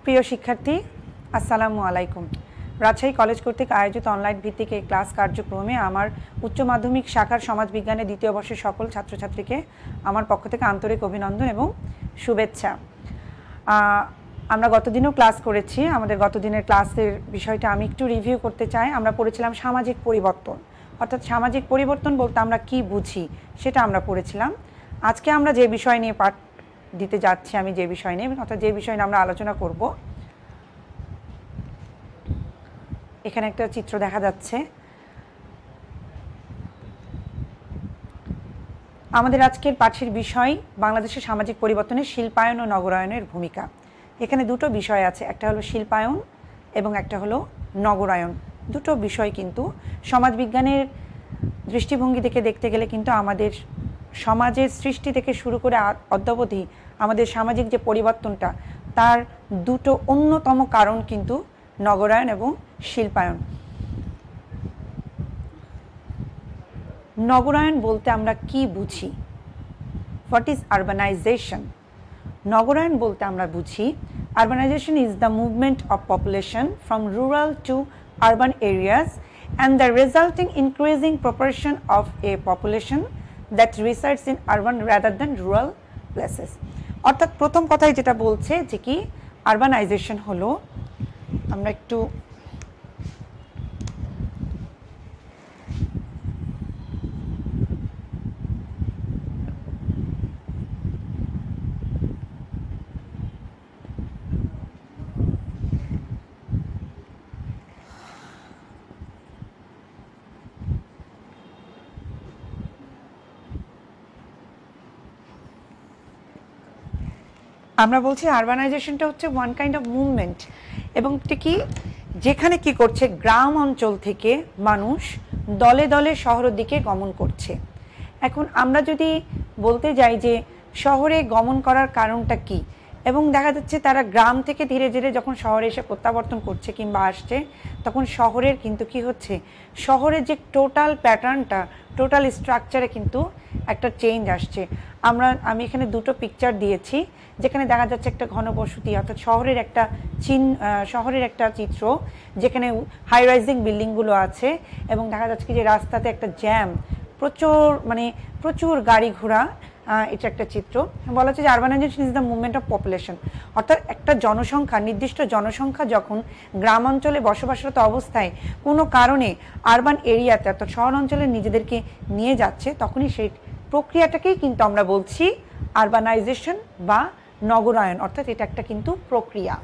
প্রিয় শিক্ষার্থী, আসসালামু আলাইকুম। রাজশাহী কলেজ কর্তৃক আয়োজিত অনলাইন ভিত্তিক এই ক্লাস কার্যক্রমে আমার উচ্চ মাধ্যমিক শাখার সমাজবিজ্ঞানের দ্বিতীয় বর্ষের সকল ছাত্রছাত্রীকে আমার পক্ষ থেকে আন্তরিক অভিনন্দন এবং শুভেচ্ছা। আমরা গতদিনও ক্লাস করেছি। আমাদের গতদিনের ক্লাসের বিষয়টা আমি একটু রিভিউ করতে চাই। আমরা পড়েছিলাম সামাজিক পরিবর্তন, অর্থাৎ সামাজিক পরিবর্তন বলতে আমরা কি বুঝি সেটা আমরা পড়েছিলাম। আজকে আমরা যে বিষয় নিয়ে পাঠ দিতে যাচ্ছি, আমি যে বিষয় নিয়ে অর্থাৎ যে বিষয় নিয়ে আমরা আলোচনা করব, এখানে একটা চিত্র দেখা যাচ্ছে। আমাদের আজকের পাঠের বিষয় বাংলাদেশের সামাজিক পরিবর্তনে শিল্পায়ন ও নগরায়নের ভূমিকা। এখানে দুটো বিষয় আছে, একটা হলো শিল্পায়ন এবং একটা হলো নগরায়ন। দুটো বিষয় কিন্তু সমাজবিজ্ঞানের দৃষ্টিভঙ্গি থেকে দেখতে গেলে কিন্তু আমাদের সমাজের সৃষ্টি থেকে শুরু করে অদ্যাবধি আমাদের সামাজিক যে পরিবর্তনটা, তার দুটো অন্যতম কারণ কিন্তু নগরায়ন এবং শিল্পায়ন। নগরায়ন বলতে আমরা কি বুঝি? What is urbanisation? নগরায়ন বলতে আমরা বুঝি urbanization is the movement of population from rural to urban areas and the resulting increasing proportion of a population that resides in urban rather than rural places. অর্থাৎ প্রথম কথাই যেটা বলছে যে কি আরবানাইজেশন হলো, আমরা একটু আমরা বলছি আরবানাইজেশনটা হচ্ছে ওয়ান কাইন্ড অফ মুভমেন্ট, এবং এটা কি যেখানে কি করছে, গ্রাম অঞ্চল থেকে মানুষ দলে দলে শহরের দিকে গমন করছে। এখন আমরা যদি বলতে যাই যে শহরে গমন করার কারণটা কি, এবং দেখা যাচ্ছে তারা গ্রাম থেকে ধীরে ধীরে যখন শহরে এসে প্রত্যাবর্তন করছে কিংবা আসছে, তখন শহরের কিন্তু কি হচ্ছে, শহরের যে টোটাল প্যাটার্নটা, টোটাল স্ট্রাকচারে কিন্তু একটা চেঞ্জ আসছে। আমি এখানে দুটো পিকচার দিয়েছি, যেখানে দেখা যাচ্ছে একটা ঘনবসতি, অর্থাৎ শহরের একটা চিত্র যেখানে হাই রাইজিং বিল্ডিংগুলো আছে, এবং দেখা যাচ্ছে কি যে রাস্তাতে একটা জ্যাম, প্রচুর গাড়ি ঘোড়া। এটা একটা চিত্র। বলা হচ্ছে যে urbanisation is the movement of population, অর্থাৎ একটা জনসংখ্যা, নির্দিষ্ট জনসংখ্যা যখন গ্রাম অঞ্চলে বসবাসরত অবস্থায় কোনো কারণে আরবান এরিয়াতে অর্থাৎ শহর অঞ্চলে নিজেদেরকে নিয়ে যাচ্ছে, তখনই সেই প্রক্রিয়াটাকেই কিন্তু আমরা বলছি আরবানাইজেশন বা নগরায়ন, অর্থাৎ এটা একটা কিন্তু প্রক্রিয়া।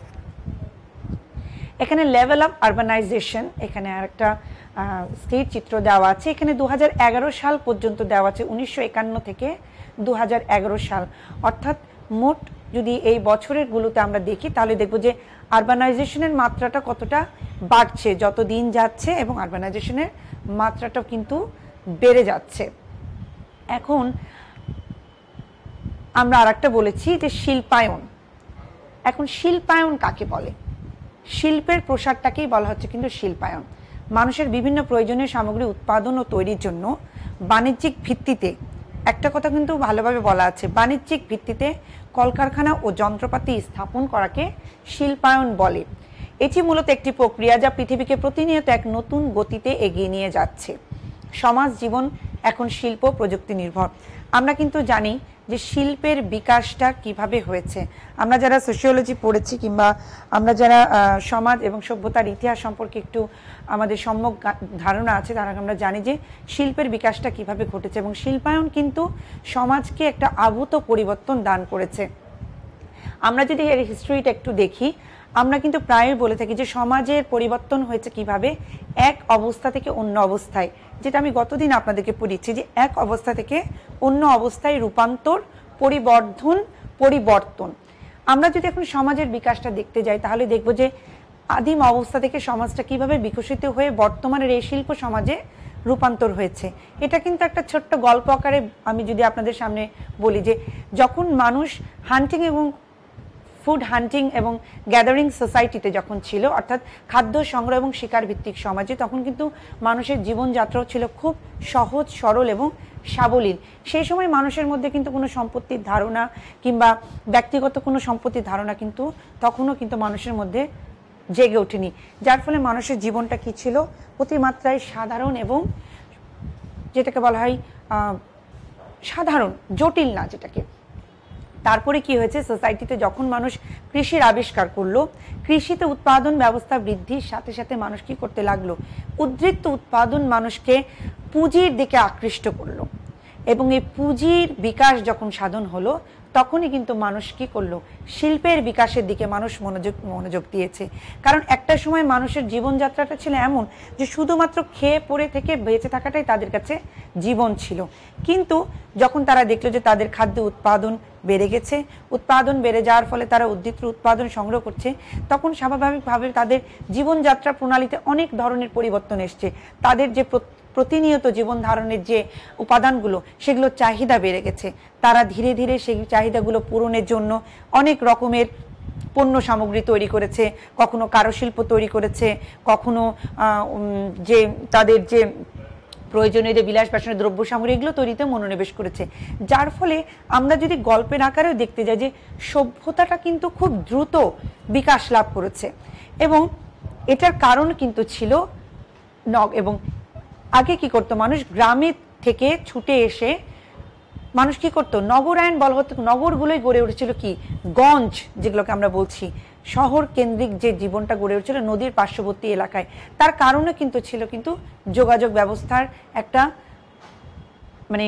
এখানে লেভেল অফ আরবানাইজেশন, এখানে আর একটা স্থির চিত্র দেওয়া আছে। এখানে 2011 সাল পর্যন্ত দেওয়া আছে, 1951 থেকে 2011 সাল, অর্থাৎ মোট যদি এই বছরের গুলোতে আমরা দেখি তাহলে দেখব যে আরবানাইজেশনের মাত্রাটা কতটা বাড়ছে যত দিন যাচ্ছে, এবং আরবানাইজেশনের মাত্রাটাও কিন্তু বেড়ে যাচ্ছে। এখন আমরা আরেকটা বলেছি যে শিল্পায়ন। এখন শিল্পায়ন কাকে বলে? শিল্পের প্রসারটাকেই বলা হচ্ছে কিন্তু শিল্পায়ন। মানুষের বিভিন্ন প্রয়োজনীয় সামগ্রী উৎপাদন ও তৈরির জন্য বাণিজ্যিক ভিত্তিতে, একটা কথা কিন্তু ভালোভাবে বলা আছে, বাণিজ্যিক ভিত্তিতে কলকারখানা ও যন্ত্রপাতি স্থাপন করাকে শিল্পায়ন বলে। এটি মূলত একটি প্রক্রিয়া যা পৃথিবীকে প্রতিনিয়ত এক নতুন গতিতে এগিয়ে নিয়ে যাচ্ছে। সমাজ জীবন এখন শিল্প প্রযুক্তি নির্ভর। আমরা কিন্তু জানি যে শিল্পের বিকাশটা কিভাবে হয়েছে। আমরা যারা সোশিওলজি পড়েছি কিংবা আমরা যারা সমাজ এবং সভ্যতার ইতিহাস সম্পর্কে একটু আমাদের সম্যক ধারণা আছে, তারা আমরা জানি যে শিল্পের বিকাশটা কিভাবে ঘটেছে, এবং শিল্পায়ন কিন্তু সমাজকে একটা আভূত পরিবর্তন দান করেছে। আমরা যদি এর হিস্ট্রিটা একটু দেখি, আমরা কিন্তু প্রায়ই বলে থাকি যে সমাজের পরিবর্তন হয়েছে কিভাবে, এক অবস্থা থেকে অন্য অবস্থায়, যেটা আমি গতদিন আপনাদেরকে পড়িয়েছি যে এক অবস্থা থেকে অন্য অবস্থায় রূপান্তর, পরিবর্তন। আমরা যদি এখন সমাজের বিকাশটা দেখতে যাই তাহলে দেখব যে আদিম অবস্থা থেকে সমাজটা কিভাবে বিকশিত হয়ে বর্তমানের এই শিল্প সমাজে রূপান্তর হয়েছে। এটা কিন্তু একটা ছোট্ট গল্প আকারে আমি যদি আপনাদের সামনে বলি যে যখন মানুষ হান্টিং এবং ফুড হান্টিং এবং গ্যাদারিং সোসাইটিতে যখন ছিল, অর্থাৎ খাদ্য সংগ্রহ এবং শিকার ভিত্তিক সমাজে, তখন কিন্তু মানুষের জীবনযাত্রাও ছিল খুব সহজ সরল এবং সাবলীল। সেই সময় মানুষের মধ্যে কিন্তু কোনো সম্পত্তির ধারণা কিংবা ব্যক্তিগত কোনো সম্পত্তির ধারণা কিন্তু তখনও কিন্তু মানুষের মধ্যে জেগে ওঠেনি, যার ফলে মানুষের জীবনটা কি ছিল, অতিমাত্রায় সাধারণ এবং যেটাকে বলা হয় সাধারণ, জটিল না যেটাকে। তারপরে কি হয়েছে, সোসাইটিতে যখন মানুষ কৃষির আবিষ্কার করলো, কৃষিতে উৎপাদন ব্যবস্থা বৃদ্ধির সাথে সাথে মানুষ কি করতে লাগলো, উদ্বৃত্ত উৎপাদন মানুষকে পুঁজির দিকে আকৃষ্ট করলো, এবং এই পুঁজির বিকাশ যখন সাধন হলো তখনই কিন্তু মানুষ কি করলো, শিল্পের বিকাশের দিকে মানুষ মনোযোগ দিয়েছে। কারণ একটা সময় মানুষের জীবনযাত্রাটা ছিল এমন যে শুধুমাত্র খেয়ে পড়ে থেকে বেঁচে থাকাটাই তাদের কাছে জীবন ছিল, কিন্তু যখন তারা দেখলো যে তাদের খাদ্য উৎপাদন বেড়ে গেছে, উৎপাদন বেড়ে যাওয়ার ফলে তারা উদ্বৃত্ত উৎপাদন সংগ্রহ করছে, তখন স্বাভাবিকভাবে তাদের জীবনযাত্রা প্রণালীতে অনেক ধরনের পরিবর্তন এসছে। তাদের যে প্রতিনিয়ত জীবন ধারণের যে উপাদানগুলো, সেগুলোর চাহিদা বেড়ে গেছে। তারা ধীরে ধীরে সেই চাহিদাগুলো পূরণের জন্য অনেক রকমের পণ্য সামগ্রী তৈরি করেছে, কখনো কারুশিল্প তৈরি করেছে, কখনো যে তাদের যে প্রয়োজনীয় যে বিলাস বাসনের দ্রব্য সামগ্রী এগুলো তৈরিতে মনোনিবেশ করেছে। যার ফলে আমরা যদি গল্পের আকারেও দেখতে যাই যে সভ্যতাটা কিন্তু খুব দ্রুত বিকাশ লাভ করেছে, এবং এটার কারণ কিন্তু ছিল এবং আগে কি করতো, মানুষ গ্রামে থেকে ছুটে এসে মানুষ কি করতো, নগরায়ণ বলা হতো, নগরগুলোই গড়ে উঠেছিল কি, গঞ্জ যেগুলোকে আমরা বলছি, শহর কেন্দ্রিক যে জীবনটা গড়ে উঠেছিল নদীর পার্শ্ববর্তী এলাকায়। তার কারণে কিন্তু ছিল কিন্তু যোগাযোগ ব্যবস্থার একটা মানে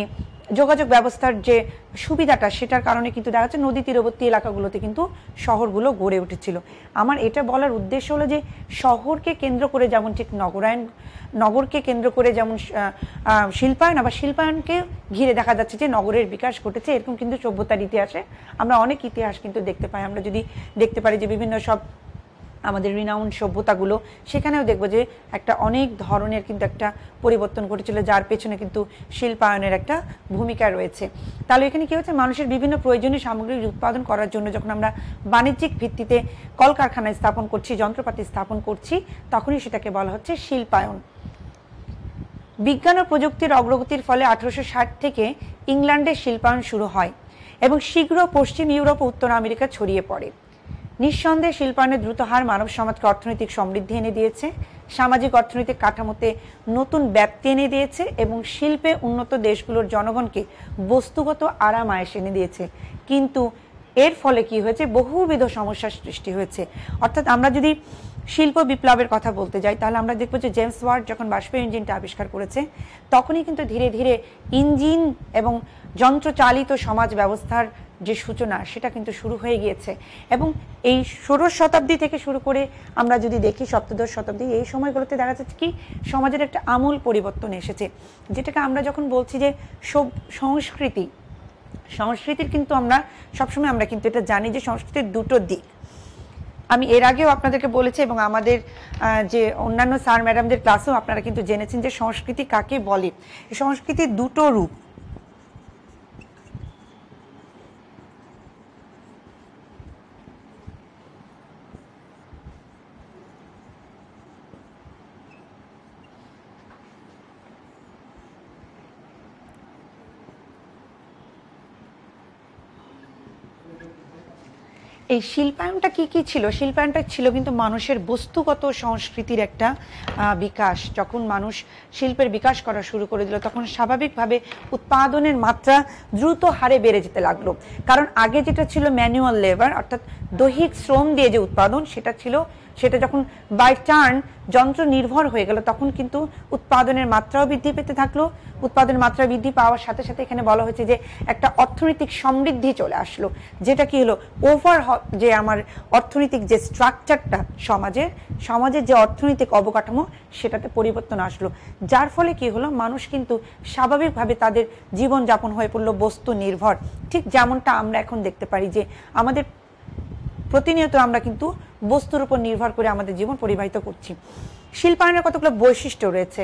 যোগাযোগ ব্যবস্থার যে সুবিধাটা, সেটার কারণে কিন্তু দেখা যাচ্ছে নদী তীরবর্তী এলাকাগুলোতে কিন্তু শহরগুলো গড়ে উঠেছিল। আমার এটা বলার উদ্দেশ্য হলো যে শহরকে কেন্দ্র করে যেমন ঠিক নগরায়ণ, নগরকে কেন্দ্র করে যেমন শিল্পায়ন, আবার শিল্পায়নকে ঘিরে দেখা যাচ্ছে যে নগরের বিকাশ ঘটেছে। এরকম কিন্তু সভ্যতার ইতিহাসে আমরা অনেক ইতিহাস কিন্তু দেখতে পাই। আমরা যদি দেখতে পারি যে বিভিন্ন সব আমাদের রিনাউন্ড সভ্যতাগুলো, সেখানেও দেখবো যে একটা অনেক ধরনের কিন্তু একটা পরিবর্তন ঘটেছিল, যার পেছনে কিন্তু শিল্পায়নের একটা ভূমিকা রয়েছে। তাহলে এখানে কি হচ্ছে, মানুষের বিভিন্ন প্রয়োজনীয় সামগ্রী উৎপাদন করার জন্য যখন আমরা বাণিজ্যিক ভিত্তিতে কলকারখানা স্থাপন করছি, যন্ত্রপাতি স্থাপন করছি, তখনই সেটাকে বলা হচ্ছে শিল্পায়ন। বিজ্ঞান ও প্রযুক্তির অগ্রগতির ফলে 1860 থেকে ইংল্যান্ডে শিল্পায়ন শুরু হয় এবং শীঘ্র পশ্চিম ইউরোপ ও উত্তর আমেরিকা ছড়িয়ে পড়ে। নিঃসন্দেহে শিল্পায়নের দ্রুত হার মানব সমাজকে অর্থনৈতিক সমৃদ্ধি এনে দিয়েছে, সামাজিক অর্থনৈতিক কাঠামোতে নতুন ব্যাপ্তি এনে দিয়েছে এবং শিল্পে উন্নত দেশগুলোর জনগণকে বস্তুগত আরাম আয়েশ এনে দিয়েছে। কিন্তু এর ফলে কি হয়েছে, বহুবিধ সমস্যার সৃষ্টি হয়েছে। অর্থাৎ আমরা যদি শিল্প বিপ্লবের কথা বলতে যাই, তাহলে আমরা দেখবো যে জেমস ওয়াট যখন বাষ্পীয় ইঞ্জিনটা আবিষ্কার করেছে, তখনই কিন্তু ধীরে ধীরে ইঞ্জিন এবং যন্ত্রচালিত সমাজ ব্যবস্থার যে সূচনা, সেটা কিন্তু শুরু হয়ে গিয়েছে। এবং এই 16 শতাব্দী থেকে শুরু করে আমরা যদি দেখি সপ্তদশ শতাব্দী, এই সময়গুলোতে দেখা যাচ্ছে কি সমাজের একটা আমূল পরিবর্তন এসেছে, যেটাকে আমরা যখন বলছি যে সংস্কৃতির কিন্তু আমরা সবসময় আমরা কিন্তু এটা জানি যে সংস্কৃতির দুটো দিক। আমি এর আগেও আপনাদেরকে বলেছি এবং আমাদের যে অন্যান্য স্যার ম্যাডামদের ক্লাসেও আপনারা কিন্তু জেনেছেন যে সংস্কৃতি কাকে বলে। সংস্কৃতির দুটো রূপ। এই শিল্পায়নটা কি কি ছিল, শিল্পায়নটা ছিল কিন্তু মানুষের বস্তুগত সংস্কৃতির একটা বিকাশ। যখন মানুষ শিল্পের বিকাশ করা শুরু করে দিল, তখন স্বাভাবিকভাবে উৎপাদনের মাত্রা দ্রুত হারে বেড়ে যেতে লাগলো। কারণ আগে যেটা ছিল ম্যানুয়াল লেবার, অর্থাৎ দৈহিক শ্রম দিয়ে যে উৎপাদন, সেটা যখন বাই টার্ন যন্ত্র নির্ভর হয়ে গেল, তখন কিন্তু উৎপাদনের মাত্রাও বৃদ্ধি পেতে থাকলো। উৎপাদনের মাত্রা বৃদ্ধি পাওয়ার সাথে সাথে এখানে বলা হয়েছে যে একটা অর্থনৈতিক সমৃদ্ধি চলে আসলো, যেটা কি হলো, যে আমার অর্থনৈতিক যে স্ট্রাকচারটা সমাজের যে অর্থনৈতিক অবকাঠামো, সেটাতে পরিবর্তন আসলো। যার ফলে কি হলো, মানুষ কিন্তু স্বাভাবিকভাবে তাদের জীবনযাপন হয়ে পড়লো বস্তু নির্ভর। ঠিক যেমনটা আমরা এখন দেখতে পারি যে আমাদের প্রতিনিয়ত আমরা কিন্তু বস্তুর উপর নির্ভর করে আমাদের জীবন পরিবাহিত করছি। শিল্পায়নের কতগুলো বৈশিষ্ট্য রয়েছে।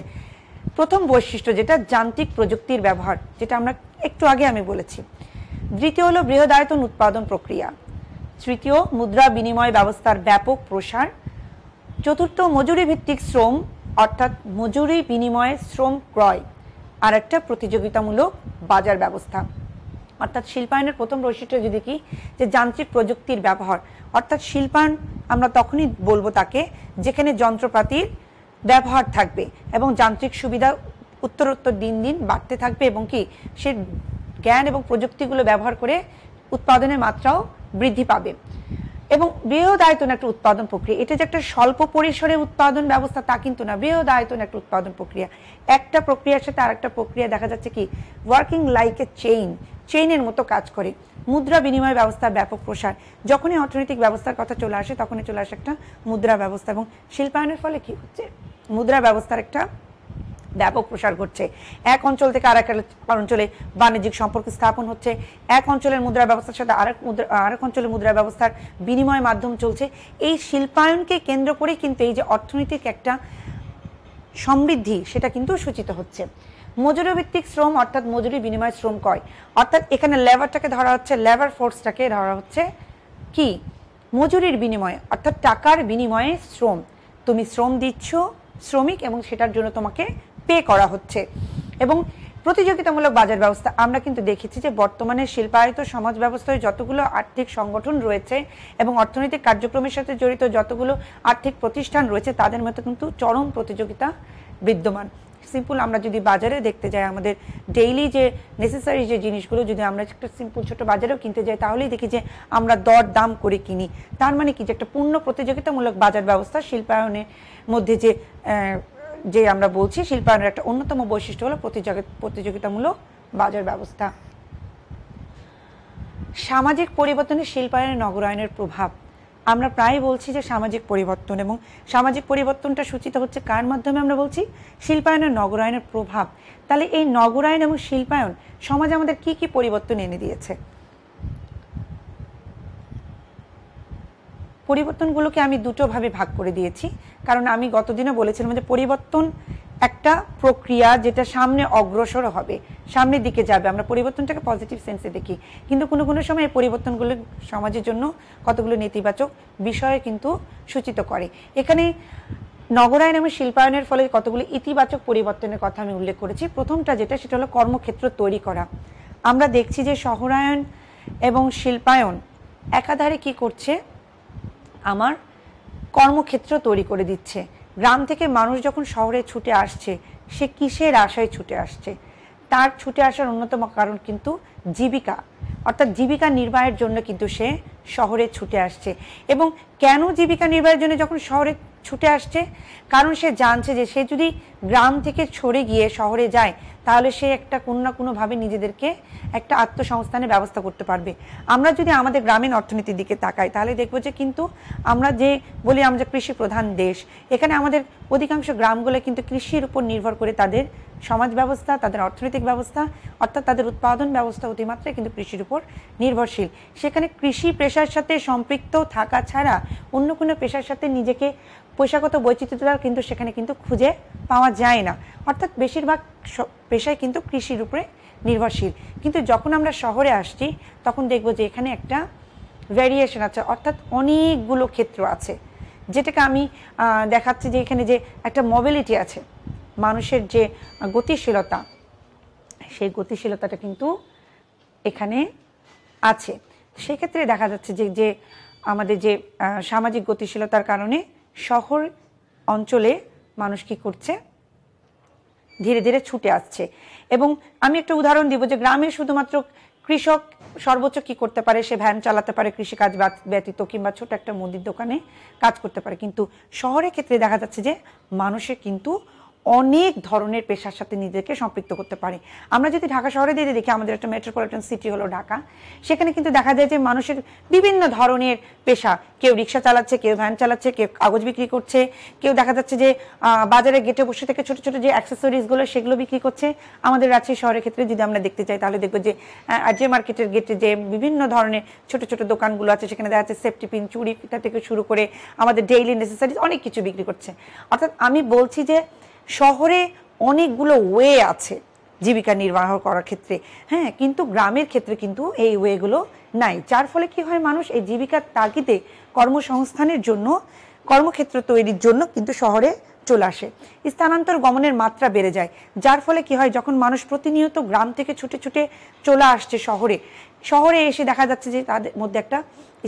প্রথম বৈশিষ্ট্য যেটা, যান্ত্রিক প্রযুক্তির ব্যবহার, যেটা আমরা একটু আগে আমি বলেছি। দ্বিতীয় হলো বৃহদায়তন উৎপাদন প্রক্রিয়া। তৃতীয়, মুদ্রা বিনিময় ব্যবস্থার ব্যাপক প্রসার। চতুর্থ, মজুরি ভিত্তিক শ্রম, অর্থাৎ মজুরি বিনিময়ে শ্রম ক্রয়। আর একটা প্রতিযোগিতামূলক বাজার ব্যবস্থা। অর্থাৎ শিল্পায়নের প্রথম বৈশিষ্ট্য যদি কি, যে যান্ত্রিক প্রযুক্তির ব্যবহার। অর্থাৎ শিল্পায়ন আমরা তখনই বলবো তাকে যেখানে যন্ত্রপাতির ব্যবহার থাকবে এবং যান্ত্রিক সুবিধা উত্তরোত্তর দিন দিন বাড়তে থাকবে, এবং কি সে জ্ঞান এবং প্রযুক্তিগুলো ব্যবহার করে উৎপাদনের মাত্রাও বৃদ্ধি পাবে। এবং বৃহৎ আয়তন একটা উৎপাদন প্রক্রিয়া, এটা যে একটা স্বল্প পরিসরে উৎপাদন ব্যবস্থা তা কিন্তু না, বৃহৎ আয়তন একটা উৎপাদন প্রক্রিয়া। একটা প্রক্রিয়ার সাথে আরেকটা প্রক্রিয়া দেখা যাচ্ছে কি ওয়ার্কিং লাইক এ চেইনের মতো কাজ করে। মুদ্রা বিনিময় ব্যবস্থার ব্যাপক প্রসার, যখনই অর্থনৈতিক ব্যবস্থার কথা চলে আসে তখনই চলে আসে একটা মুদ্রা ব্যবস্থা, এবং শিল্পায়নের ফলে কি হচ্ছে, মুদ্রা ব্যবস্থার একটা ব্যাপক প্রসার ঘটছে। এক অঞ্চল থেকে আরেক অঞ্চলে বাণিজ্যিক সম্পর্ক স্থাপন হচ্ছে, এক অঞ্চলের মুদ্রা ব্যবস্থার সাথে আরেক অঞ্চলের মুদ্রা ব্যবস্থার বিনিময় মাধ্যম চলছে। এই শিল্পায়নকে কেন্দ্র করে কিন্তু এই যে অর্থনৈতিক একটা সমৃদ্ধি সেটা কিন্তু সূচিত হচ্ছে। মজুরিভিত্তিক শ্রম অর্থাৎ মজুরি বিনিময় শ্রম কয়, অর্থাৎ এখানে লেবারটাকে ধরা হচ্ছে, লেবার ফোর্সটাকে ধরা হচ্ছে কি মজুরির বিনিময়ে, অর্থাৎ টাকার বিনিময়ে শ্রম। তুমি শ্রম দিচ্ছ শ্রমিক এবং সেটার জন্য তোমাকে পে করা হচ্ছে। এবং প্রতিযোগিতামূলক বাজার ব্যবস্থা, আমরা কিন্তু দেখেছি যে বর্তমানে শিল্পায়িত সমাজ ব্যবস্থায় যতগুলো আর্থিক সংগঠন রয়েছে এবং অর্থনৈতিক কার্যক্রমের সাথে জড়িত যতগুলো আর্থিক প্রতিষ্ঠান রয়েছে তাদের মধ্যে কিন্তু চরম প্রতিযোগিতা বিদ্যমান। সিম্পল আমরা যদি বাজারে দেখতে যাই, আমাদের ডেইলি যে নেসেসারি যে জিনিসগুলো যদি আমরা একটা সিম্পল ছোট বাজারেও কিনতে যাই তাহলেই দেখি যে আমরা দর দাম করে কিনি। তার মানে কি যে একটা পূর্ণ প্রতিযোগিতামূলক বাজার ব্যবস্থা শিল্পায়নের মধ্যে যে আমরা বলছি শিল্পায়নের একটা অন্যতম বৈশিষ্ট্য হলো প্রতিযোগিতামূলক বাজার ব্যবস্থা। সামাজিক পরিবর্তনে শিল্পায়নের নগরায়নের প্রভাব, আমরা প্রায় বলছি যে সামাজিক পরিবর্তন, এবং সামাজিক পরিবর্তনটা সূচিত হচ্ছে কার মাধ্যমে, আমরা বলছি শিল্পায়নের নগরায়নের প্রভাব। তাহলে এই নগরায়ন এবং শিল্পায়ন সমাজে আমাদের কি কি পরিবর্তন এনে দিয়েছে? পরিবর্তনগুলোকে আমি দুটো ভাবে ভাগ করে দিয়েছি, কারণ আমি গতদিনও বলেছিলাম যে পরিবর্তন একটা প্রক্রিয়া যেটা সামনে অগ্রসর হবে, সামনের দিকে যাবে। আমরা পরিবর্তনটাকে পজিটিভ সেন্সে দেখি, কিন্তু কোনো কোনো সময় এই পরিবর্তনগুলো সমাজের জন্য কতগুলো নেতিবাচক বিষয় কিন্তু সূচিত করে। এখানে নগরায়ন এবং শিল্পায়নের ফলে কতগুলো ইতিবাচক পরিবর্তনের কথা আমি উল্লেখ করেছি। প্রথমটা যেটা, সেটা হলো কর্মক্ষেত্র তৈরি করা। আমরা দেখছি যে শহরায়ন এবং শিল্পায়ন একাধারে কি করছে, আমার কর্মক্ষেত্র তৈরি করে দিচ্ছে। গ্রাম থেকে মানুষ যখন শহরে ছুটে আসছে, সে কিসের আশায় ছুটে আসছে? তার ছুটে আসার অন্যতম কারণ কিন্তু জীবিকা, অর্থাৎ জীবিকা নির্বাহের জন্য কিন্তু সে শহরে ছুটে আসছে। এবং কেন জীবিকা নির্বাহের জন্য যখন শহরে ছুটে আসছে? কারণ সে জানছে যে সে যদি গ্রাম থেকে সরে গিয়ে শহরে যায় তাহলে সে একটা কোনো না কোনোভাবে নিজেদেরকে একটা আত্মসংস্থানের ব্যবস্থা করতে পারবে। আমরা যদি আমাদের গ্রামীণ অর্থনীতির দিকে তাকাই তাহলে দেখব যে কিন্তু আমরা যে বলি আমরা কৃষি প্রধান দেশ, এখানে আমাদের অধিকাংশ গ্রামগুলো কিন্তু কৃষির উপর নির্ভর করে তাদের সমাজ ব্যবস্থা, তাদের অর্থনৈতিক ব্যবস্থা অর্থাৎ তাদের উৎপাদন ব্যবস্থা অতিমাত্রায় কিন্তু কৃষির উপর নির্ভরশীল। সেখানে কৃষি পেশার সাথে সম্পৃক্ত থাকা ছাড়া অন্য কোনো পেশার সাথে নিজেকে পেশাগত বৈচিত্র্যতা কিন্তু সেখানে কিন্তু খুঁজে পাওয়া যায় না। অর্থাৎ বেশিরভাগ পেশায় কিন্তু কৃষির উপরে নির্ভরশীল। কিন্তু যখন আমরা শহরে আসছি তখন দেখব যে এখানে একটা ভ্যারিয়েশন আছে, অর্থাৎ অনেকগুলো ক্ষেত্র আছে, যেটাকে আমি দেখাচ্ছি যে এখানে যে একটা মোবিলিটি আছে, মানুষের যে গতিশীলতা, সেই গতিশীলতাটা কিন্তু এখানে আছে। সেক্ষেত্রে দেখা যাচ্ছে যে আমাদের যে সামাজিক গতিশীলতার কারণে শহর অঞ্চলে মানুষ কি করছে, ধীরে ধীরে ছুটে আসছে। এবং আমি একটা উদাহরণ দিব যে গ্রামে শুধুমাত্র কৃষক সর্বোচ্চ কি করতে পারে, সে ভ্যান চালাতে পারে কৃষিকাজ ব্যতীত, কিংবা ছোট একটা মুদির দোকানে কাজ করতে পারে। কিন্তু শহরের ক্ষেত্রে দেখা যাচ্ছে যে মানুষের কিন্তু অনেক ধরনের পেশার সাথে নিজেকে সম্পৃক্ত করতে পারে। আমরা যদি ঢাকা শহরে দিয়ে দেখি, আমাদের একটা মেট্রোপলিটন সিটি হলো ঢাকা, সেখানে কিন্তু দেখা যায় যে মানুষের বিভিন্ন ধরনের পেশা, কেউ রিক্সা চালাচ্ছে, কেউ ভ্যান চালাচ্ছে, কেউ কাগজ বিক্রি করছে, কেউ দেখা যাচ্ছে যে বাজারে গেটে বসে থেকে ছোট ছোট যে অ্যাক্সেসরিজগুলো সেগুলো বিক্রি করছে। আমাদের রাজশাহী শহরের ক্ষেত্রে যদি আমরা দেখতে চাই তাহলে দেখবো যে মার্কেটের গেটে যে বিভিন্ন ধরনের ছোট ছোট দোকানগুলো আছে, সেখানে দেখা যাচ্ছে সেফটি পিন, চুড়ি, ফিতা থেকে শুরু করে আমাদের ডেইলি নেসেসারিজ অনেক কিছু বিক্রি করছে। অর্থাৎ আমি বলছি যে শহরে অনেকগুলো ওয়ে আছে জীবিকা নির্বাহ করার ক্ষেত্রে, হ্যাঁ, কিন্তু গ্রামের ক্ষেত্রে কিন্তু এই ওয়েগুলো নাই। যার ফলে কি হয়, মানুষ এই জীবিকার তাগিদে কর্মসংস্থানের জন্য, কর্মক্ষেত্র তৈরির জন্য কিন্তু শহরে চলে আসে, স্থানান্তর গমনের মাত্রা বেড়ে যায়। যার ফলে কি হয়, যখন মানুষ প্রতিনিয়ত গ্রাম থেকে ছুটে ছুটে চলে আসছে শহরে এসে দেখা যাচ্ছে যে তাদের মধ্যে একটা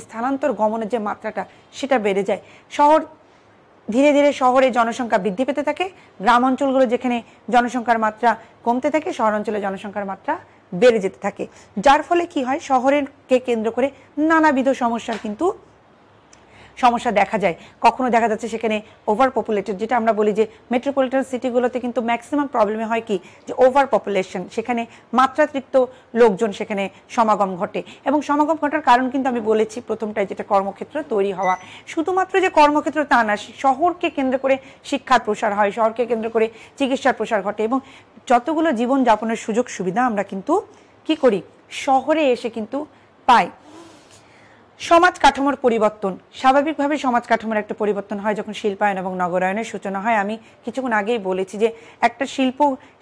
স্থানান্তর গমনের যে মাত্রাটা সেটা বেড়ে যায়। ধীরে ধীরে শহরে জনসংখ্যা বৃদ্ধি পেতে থাকে, গ্রাম অঞ্চলগুলো যেখানে জনসংখ্যার মাত্রা কমতে থাকে শহরাঞ্চলে জনসংখ্যার মাত্রা বেড়ে যেতে থাকে। যার ফলে কি হয়, শহরকে কেন্দ্র করে নানাবিধ সমস্যা দেখা যায়। কখনো দেখা যাচ্ছে সেখানে ওভার পপুলেটেড, যেটা আমরা বলি যে মেট্রোপলিটন সিটিগুলোতে কিন্তু ম্যাক্সিমাম প্রবলেমে হয় কি, যে ওভার পপুলেশন, সেখানে মাত্রাতিরিক্ত লোকজন সেখানে সমাগম ঘটে। এবং সমাগম ঘটার কারণ কিন্তু আমি বলেছি প্রথমটাই, যেটা কর্মক্ষেত্র তৈরি হওয়া। শুধুমাত্র যে কর্মক্ষেত্র তা না, শহরকে কেন্দ্র করে শিক্ষার প্রসার হয়, শহরকে কেন্দ্র করে চিকিৎসার প্রসার ঘটে, এবং যতগুলো জীবনযাপনের সুযোগ সুবিধা আমরা কিন্তু কি করি, শহরে এসে কিন্তু পাই। সমাজ কাঠামোর পরিবর্তন, স্বাভাবিকভাবে সমাজ কাঠামোর একটা পরিবর্তন হয় যখন শিল্পায়ন এবং নগরায়নের সূচনা হয়। আমি কিছুক্ষণ আগেই বলেছি যে একটা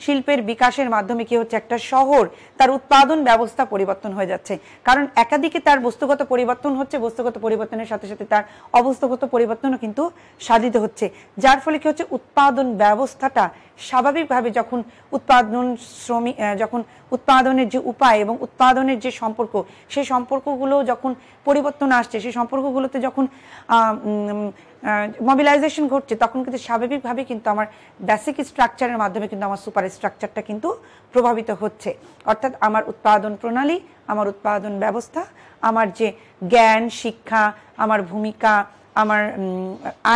শিল্পের বিকাশের মাধ্যমে কি হচ্ছে, একটা শহর তার উৎপাদন ব্যবস্থা পরিবর্তন হয়ে যাচ্ছে। কারণ একাদিকে তার বস্তুগত পরিবর্তন হচ্ছে, বস্তুগত পরিবর্তনের সাথে সাথে তার অবস্থাগত পরিবর্তনও কিন্তু সাধিত হচ্ছে। যার ফলে কি হচ্ছে, উৎপাদন ব্যবস্থাটা স্বাভাবিকভাবে যখন উৎপাদনের যে উপায় এবং উৎপাদনের যে সম্পর্ক, সেই সম্পর্কগুলো যখন পরিবর্তন আসছে, সেই সম্পর্কগুলোতে যখন মোবিলাইজেশন ঘটছে, তখন কিন্তু স্বাভাবিকভাবে কিন্তু আমার বেসিক স্ট্রাকচারের মাধ্যমে কিন্তু আমার সুপার স্ট্রাকচারটা কিন্তু প্রভাবিত হচ্ছে। অর্থাৎ আমার উৎপাদন প্রণালী, আমার উৎপাদন ব্যবস্থা, আমার যে জ্ঞান, শিক্ষা, আমার ভূমিকা, আমার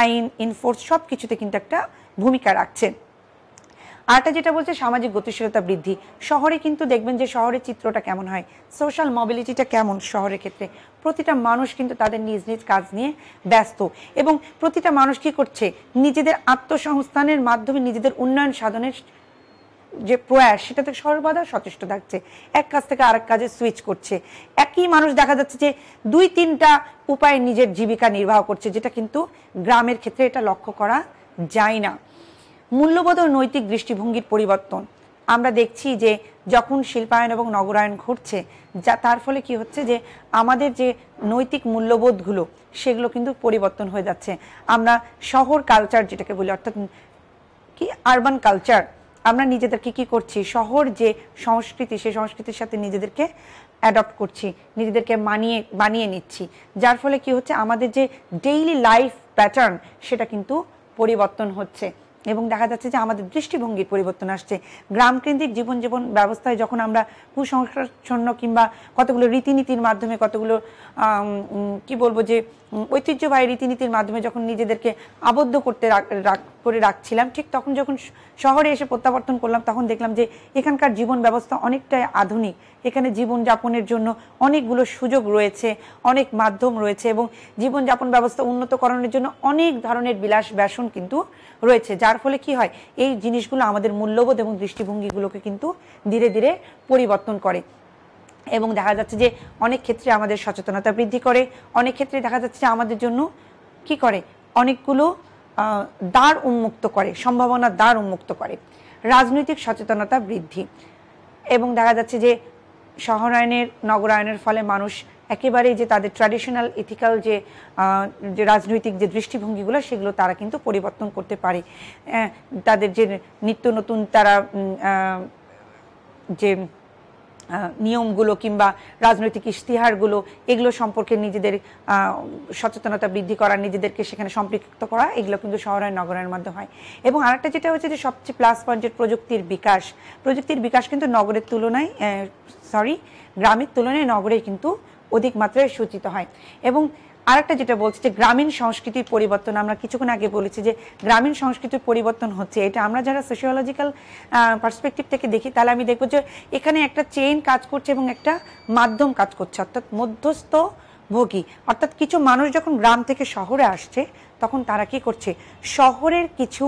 আইন, ইনফোর্স, সব কিছুতে কিন্তু একটা ভূমিকা রাখছে। আরটা যেটা বলছে সামাজিক গতিশীলতা বৃদ্ধি, শহরে কিন্তু দেখবেন যে শহরের চিত্রটা কেমন হয়, সোশ্যাল মোবিলিটিটা কেমন শহরের ক্ষেত্রে, প্রতিটা মানুষ কিন্তু তাদের নিজ নিজ কাজ নিয়ে ব্যস্ত, এবং প্রতিটা মানুষ কি করছে, নিজেদের আত্মসংস্থানের মাধ্যমে নিজেদের উন্নয়ন সাধনের যে প্রয়াস, সেটাতে সর্বদা সচেষ্ট থাকছে, এক কাজ থেকে আরেক কাজে সুইচ করছে। একই মানুষ দেখা যাচ্ছে যে 2-3টা উপায়ে নিজের জীবিকা নির্বাহ করছে, যেটা কিন্তু গ্রামের ক্ষেত্রে এটা লক্ষ্য করা যায় না। মূল্যবোধ ও নৈতিক দৃষ্টিভঙ্গির পরিবর্তন, আমরা দেখছি যে যখন শিল্পায়ন এবং নগরায়ন ঘটছে, তার ফলে কি হচ্ছে, যে আমাদের যে নৈতিক মূল্যবোধগুলো সেগুলো কিন্তু পরিবর্তন হয়ে যাচ্ছে। আমরা শহর কালচার যেটাকে বলি, অর্থাৎ কি আরবান কালচার, আমরা নিজেদেরকে কি করছি, শহর যে সংস্কৃতি, সেই সংস্কৃতির সাথে নিজেদেরকে অ্যাডপ্ট করছি, নিজেদেরকে মানিয়ে নিচ্ছি। যার ফলে কি হচ্ছে, আমাদের যে ডেইলি লাইফ প্যাটার্ন সেটা কিন্তু পরিবর্তন হচ্ছে, এবং দেখা যাচ্ছে যে আমাদের দৃষ্টিভঙ্গির পরিবর্তন আসছে। গ্রামকেন্দ্রিক জীবন ব্যবস্থায় যখন আমরা কুসংস্কারচ্ছন্ন কিংবা কতগুলো রীতিনীতির মাধ্যমে, কতগুলো কি বলবো যে ঐতিহ্যবাহী রীতিনীতির মাধ্যমে যখন নিজেদেরকে আবদ্ধ করে রাখছিলাম, ঠিক তখন যখন শহরে এসে প্রত্যাবর্তন করলাম, তখন দেখলাম যে এখানকার জীবন ব্যবস্থা অনেকটাই আধুনিক। এখানে জীবনযাপনের জন্য অনেকগুলো সুযোগ রয়েছে, অনেক মাধ্যম রয়েছে, এবং জীবনযাপন ব্যবস্থা উন্নতকরণের জন্য অনেক ধরনের বিলাস ব্যাসন কিন্তু রয়েছে। যার ফলে কি হয়, এই জিনিসগুলো আমাদের মূল্যবোধ এবং দৃষ্টিভঙ্গিগুলোকে কিন্তু ধীরে ধীরে পরিবর্তন করে, এবং দেখা যাচ্ছে যে অনেক ক্ষেত্রে আমাদের সচেতনতা বৃদ্ধি করে, অনেক ক্ষেত্রে দেখা যাচ্ছে যে আমাদের জন্য কি করে, অনেকগুলো দ্বার উন্মুক্ত করে, সম্ভাবনার দ্বার উন্মুক্ত করে। রাজনৈতিক সচেতনতা বৃদ্ধি, এবং দেখা যাচ্ছে যে শহরায়নের নগরায়নের ফলে মানুষ একেবারেই যে তাদের ট্র্যাডিশনাল ইথিক্যাল যে রাজনৈতিক যে দৃষ্টিভঙ্গিগুলো, সেগুলো তারা কিন্তু পরিবর্তন করতে পারে। তাদের যে নিত্য নতুন তারা যে নিয়মগুলো কিংবা রাজনৈতিক ইশতিহারগুলো, এগুলো সম্পর্কে নিজেদের সচেতনতা বৃদ্ধি করা, নিজেদেরকে সেখানে সম্পৃক্ত করা, এগুলো কিন্তু শহরায়ন নগরায়নের মাধ্যমে হয়। এবং আরেকটা যেটা হচ্ছে যে সবচেয়ে প্লাস পয়েন্ট, প্রযুক্তির বিকাশ কিন্তু গ্রামের তুলনায় নগরে কিন্তু অধিক মাত্রায় সূচিত হয়। এবং আরেকটা যেটা বলছি যে গ্রামীণ সংস্কৃতির পরিবর্তন, আমরা কিছুক্ষণ আগে বলেছি যে গ্রামীণ সংস্কৃতির পরিবর্তন হচ্ছে, এটা আমরা যারা সোশিওলজিক্যাল পার্সপেক্টিভ থেকে দেখি, তাহলে আমি দেখব যে এখানে একটা চেইন কাজ করছে এবং একটা মাধ্যম কাজ করছে, অর্থাৎ মধ্যস্থভোগী। অর্থাৎ কিছু মানুষ যখন গ্রাম থেকে শহরে আসছে, তখন তারা কি করছে, শহরের কিছু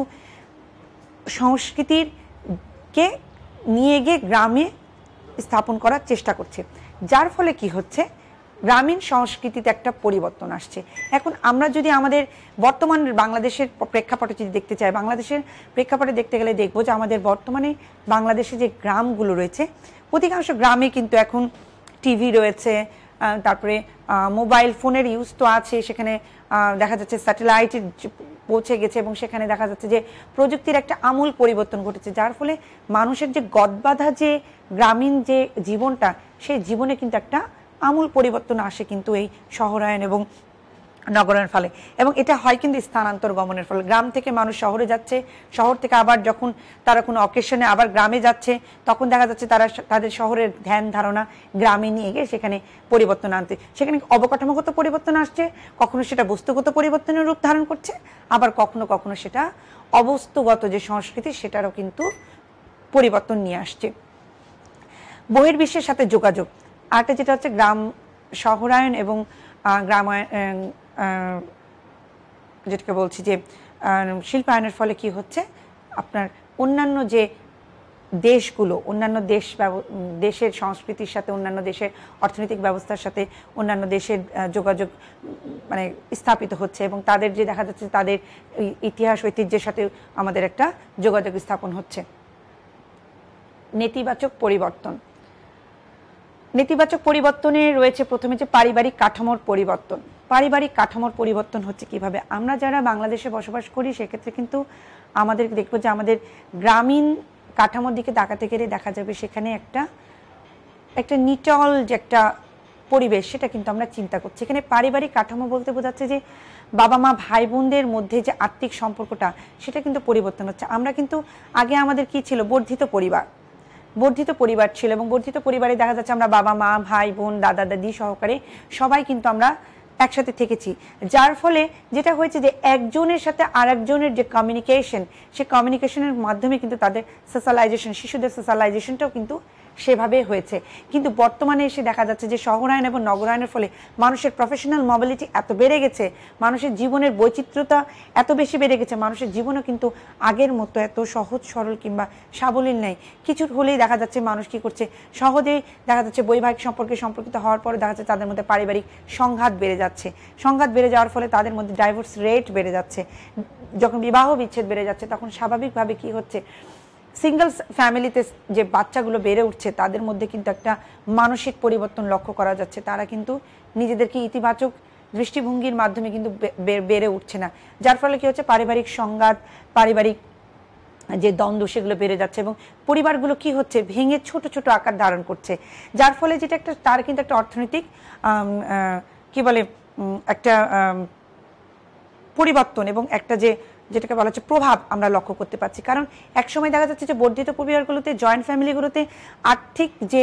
সংস্কৃতিকে নিয়ে গিয়ে গ্রামে স্থাপন করার চেষ্টা করছে। যার ফলে কি হচ্ছে, গ্রামীণ সংস্কৃতিতে একটা পরিবর্তন আসছে। এখন আমরা যদি আমাদের বর্তমান বাংলাদেশের প্রেক্ষাপটে যদি দেখতে চাই, বাংলাদেশের প্রেক্ষাপটে দেখতে গেলে দেখবো যে আমাদের বর্তমানে বাংলাদেশে যে গ্রামগুলো রয়েছে, অধিকাংশ গ্রামে কিন্তু এখন টিভি রয়েছে, তারপরে মোবাইল ফোনের ইউজ তো আছে, সেখানে দেখা যাচ্ছে স্যাটেলাইট পৌঁছে গেছে এবং সেখানে দেখা যাচ্ছে যে প্রযুক্তির একটা আমূল পরিবর্তন ঘটেছে, যার ফলে মানুষের যে গদবাঁধা যে গ্রামীণ যে জীবনটা, সেই জীবনে কিন্তু একটা আমূল পরিবর্তন আসে কিন্তু এই শহরায়ন এবং নগরায়নের ফলে। এবং এটা হয় কিন্তু স্থানান্তর গমনের ফলে। গ্রাম থেকে মানুষ শহরে যাচ্ছে, শহর থেকে আবার যখন তারা কোনো অকেশনে আবার গ্রামে যাচ্ছে, তখন দেখা যাচ্ছে তারা তাদের শহরের ধ্যান ধারণা গ্রামে নিয়ে গিয়ে সেখানে পরিবর্তন আনতে, সেখানে অবকাঠামোগত পরিবর্তন আসছে, কখনো সেটা বস্তুগত পরিবর্তনের রূপ ধারণ করছে, আবার কখনো কখনো সেটা অবস্তুগত যে সংস্কৃতি সেটারও কিন্তু পরিবর্তন নিয়ে আসছে। বহির্বিশ্বের সাথে যোগাযোগ, আরেকটা যেটা হচ্ছে গ্রাম শহরায়ন এবং যেটাকে বলছি যে শিল্পায়নের ফলে কি হচ্ছে, আপনার অন্যান্য যে দেশগুলো, অন্যান্য দেশের সংস্কৃতির সাথে, অন্যান্য দেশের অর্থনৈতিক ব্যবস্থার সাথে অন্যান্য দেশের যোগাযোগ মানে স্থাপিত হচ্ছে এবং তাদের যে দেখা যাচ্ছে তাদের ইতিহাস ঐতিহ্যের সাথে আমাদের একটা যোগাযোগ স্থাপন হচ্ছে। নেতিবাচক পরিবর্তন, নেতিবাচক পরিবর্তনে রয়েছে প্রথমে যে পারিবারিক কাঠামোর পরিবর্তন। পারিবারিক কাঠামোর পরিবর্তন হচ্ছে কিভাবে, আমরা যারা বাংলাদেশে বসবাস করি সেক্ষেত্রে কিন্তু আমাদের দেখবো যে আমাদের গ্রামীণ কাঠামোর দিকে তাকাতে গেলে দেখা যাবে সেখানে একটা নিটল যে একটা পরিবেশ, সেটা কিন্তু আমরা চিন্তা করছি। এখানে পারিবারিক কাঠামো বলতে বোঝাচ্ছে যে বাবা মা ভাই বোনদের মধ্যে যে আত্মিক সম্পর্কটা, সেটা কিন্তু পরিবর্তন হচ্ছে। আমরা কিন্তু আগে আমাদের কি ছিল, বর্ধিত পরিবার ছিল এবং বর্ধিত পরিবারে দেখা যাচ্ছে আমরা বাবা মা ভাই বোন দাদা দাদি সহকারে সবাই কিন্তু আমরা একসাথে থেকেছি, যার ফলে যেটা হয়েছে যে একজনের সাথে আরেকজনের যে কমিউনিকেশন, সেই কমিউনিকেশনের মাধ্যমে কিন্তু তাদের সোশ্যালাইজেশন, শিশুদের সোশ্যালাইজেশনটাও কিন্তু সেভাবে হয়েছে। কিন্তু বর্তমানে এসে দেখা যাচ্ছে যে শহরায়ন এবং নগরায়নের ফলে মানুষের প্রফেশনাল মোবিলিটি এত বেড়ে গেছে, মানুষের জীবনের বৈচিত্র্যতা এত বেশি বেড়ে গেছে, মানুষের জীবনও কিন্তু আগের মতো এত সহজ সরল কিংবা সাবলীল নেই। কিছু হলেই দেখা যাচ্ছে মানুষ কি করছে, সহজেই দেখা যাচ্ছে বৈবাহিক সম্পর্কে সম্পর্কিত হওয়ার পরে দেখা যাচ্ছে তাদের মধ্যে পারিবারিক সংঘাত বেড়ে যাচ্ছে। সংঘাত বেড়ে যাওয়ার ফলে তাদের মধ্যে ডাইভোর্স রেট বেড়ে যাচ্ছে। যখন বিবাহ বিচ্ছেদ বেড়ে যাচ্ছে তখন স্বাভাবিকভাবে কি হচ্ছে, সিঙ্গল ফ্যামিলিতে যে বাচ্চাগুলো বেড়ে উঠছে তাদের মধ্যে কিন্তু একটা মানসিক পরিবর্তন লক্ষ্য করা যাচ্ছে। তারা কিন্তু নিজেদেরকে ইতিবাচক দৃষ্টিভঙ্গির মাধ্যমে কিন্তু বেড়ে উঠছে না, যার ফলে কি হচ্ছে, পারিবারিক সংঘাত, পারিবারিক যে দ্বন্দ্ব সেগুলো বেড়ে যাচ্ছে এবং পরিবারগুলো কি হচ্ছে, ভেঙে ছোট ছোট আকার ধারণ করছে, যার ফলে যেটা একটা তার কিন্তু একটা অর্থনৈতিক কি বলে একটা পরিবর্তন এবং একটা যেটাকে বলা হচ্ছে প্রভাব আমরা লক্ষ্য করতে পারছি। কারণ একসময় দেখা যাচ্ছে যে বর্ধিত পরিবারগুলোতে, জয়েন্ট ফ্যামিলিগুলোতে আর্থিক যে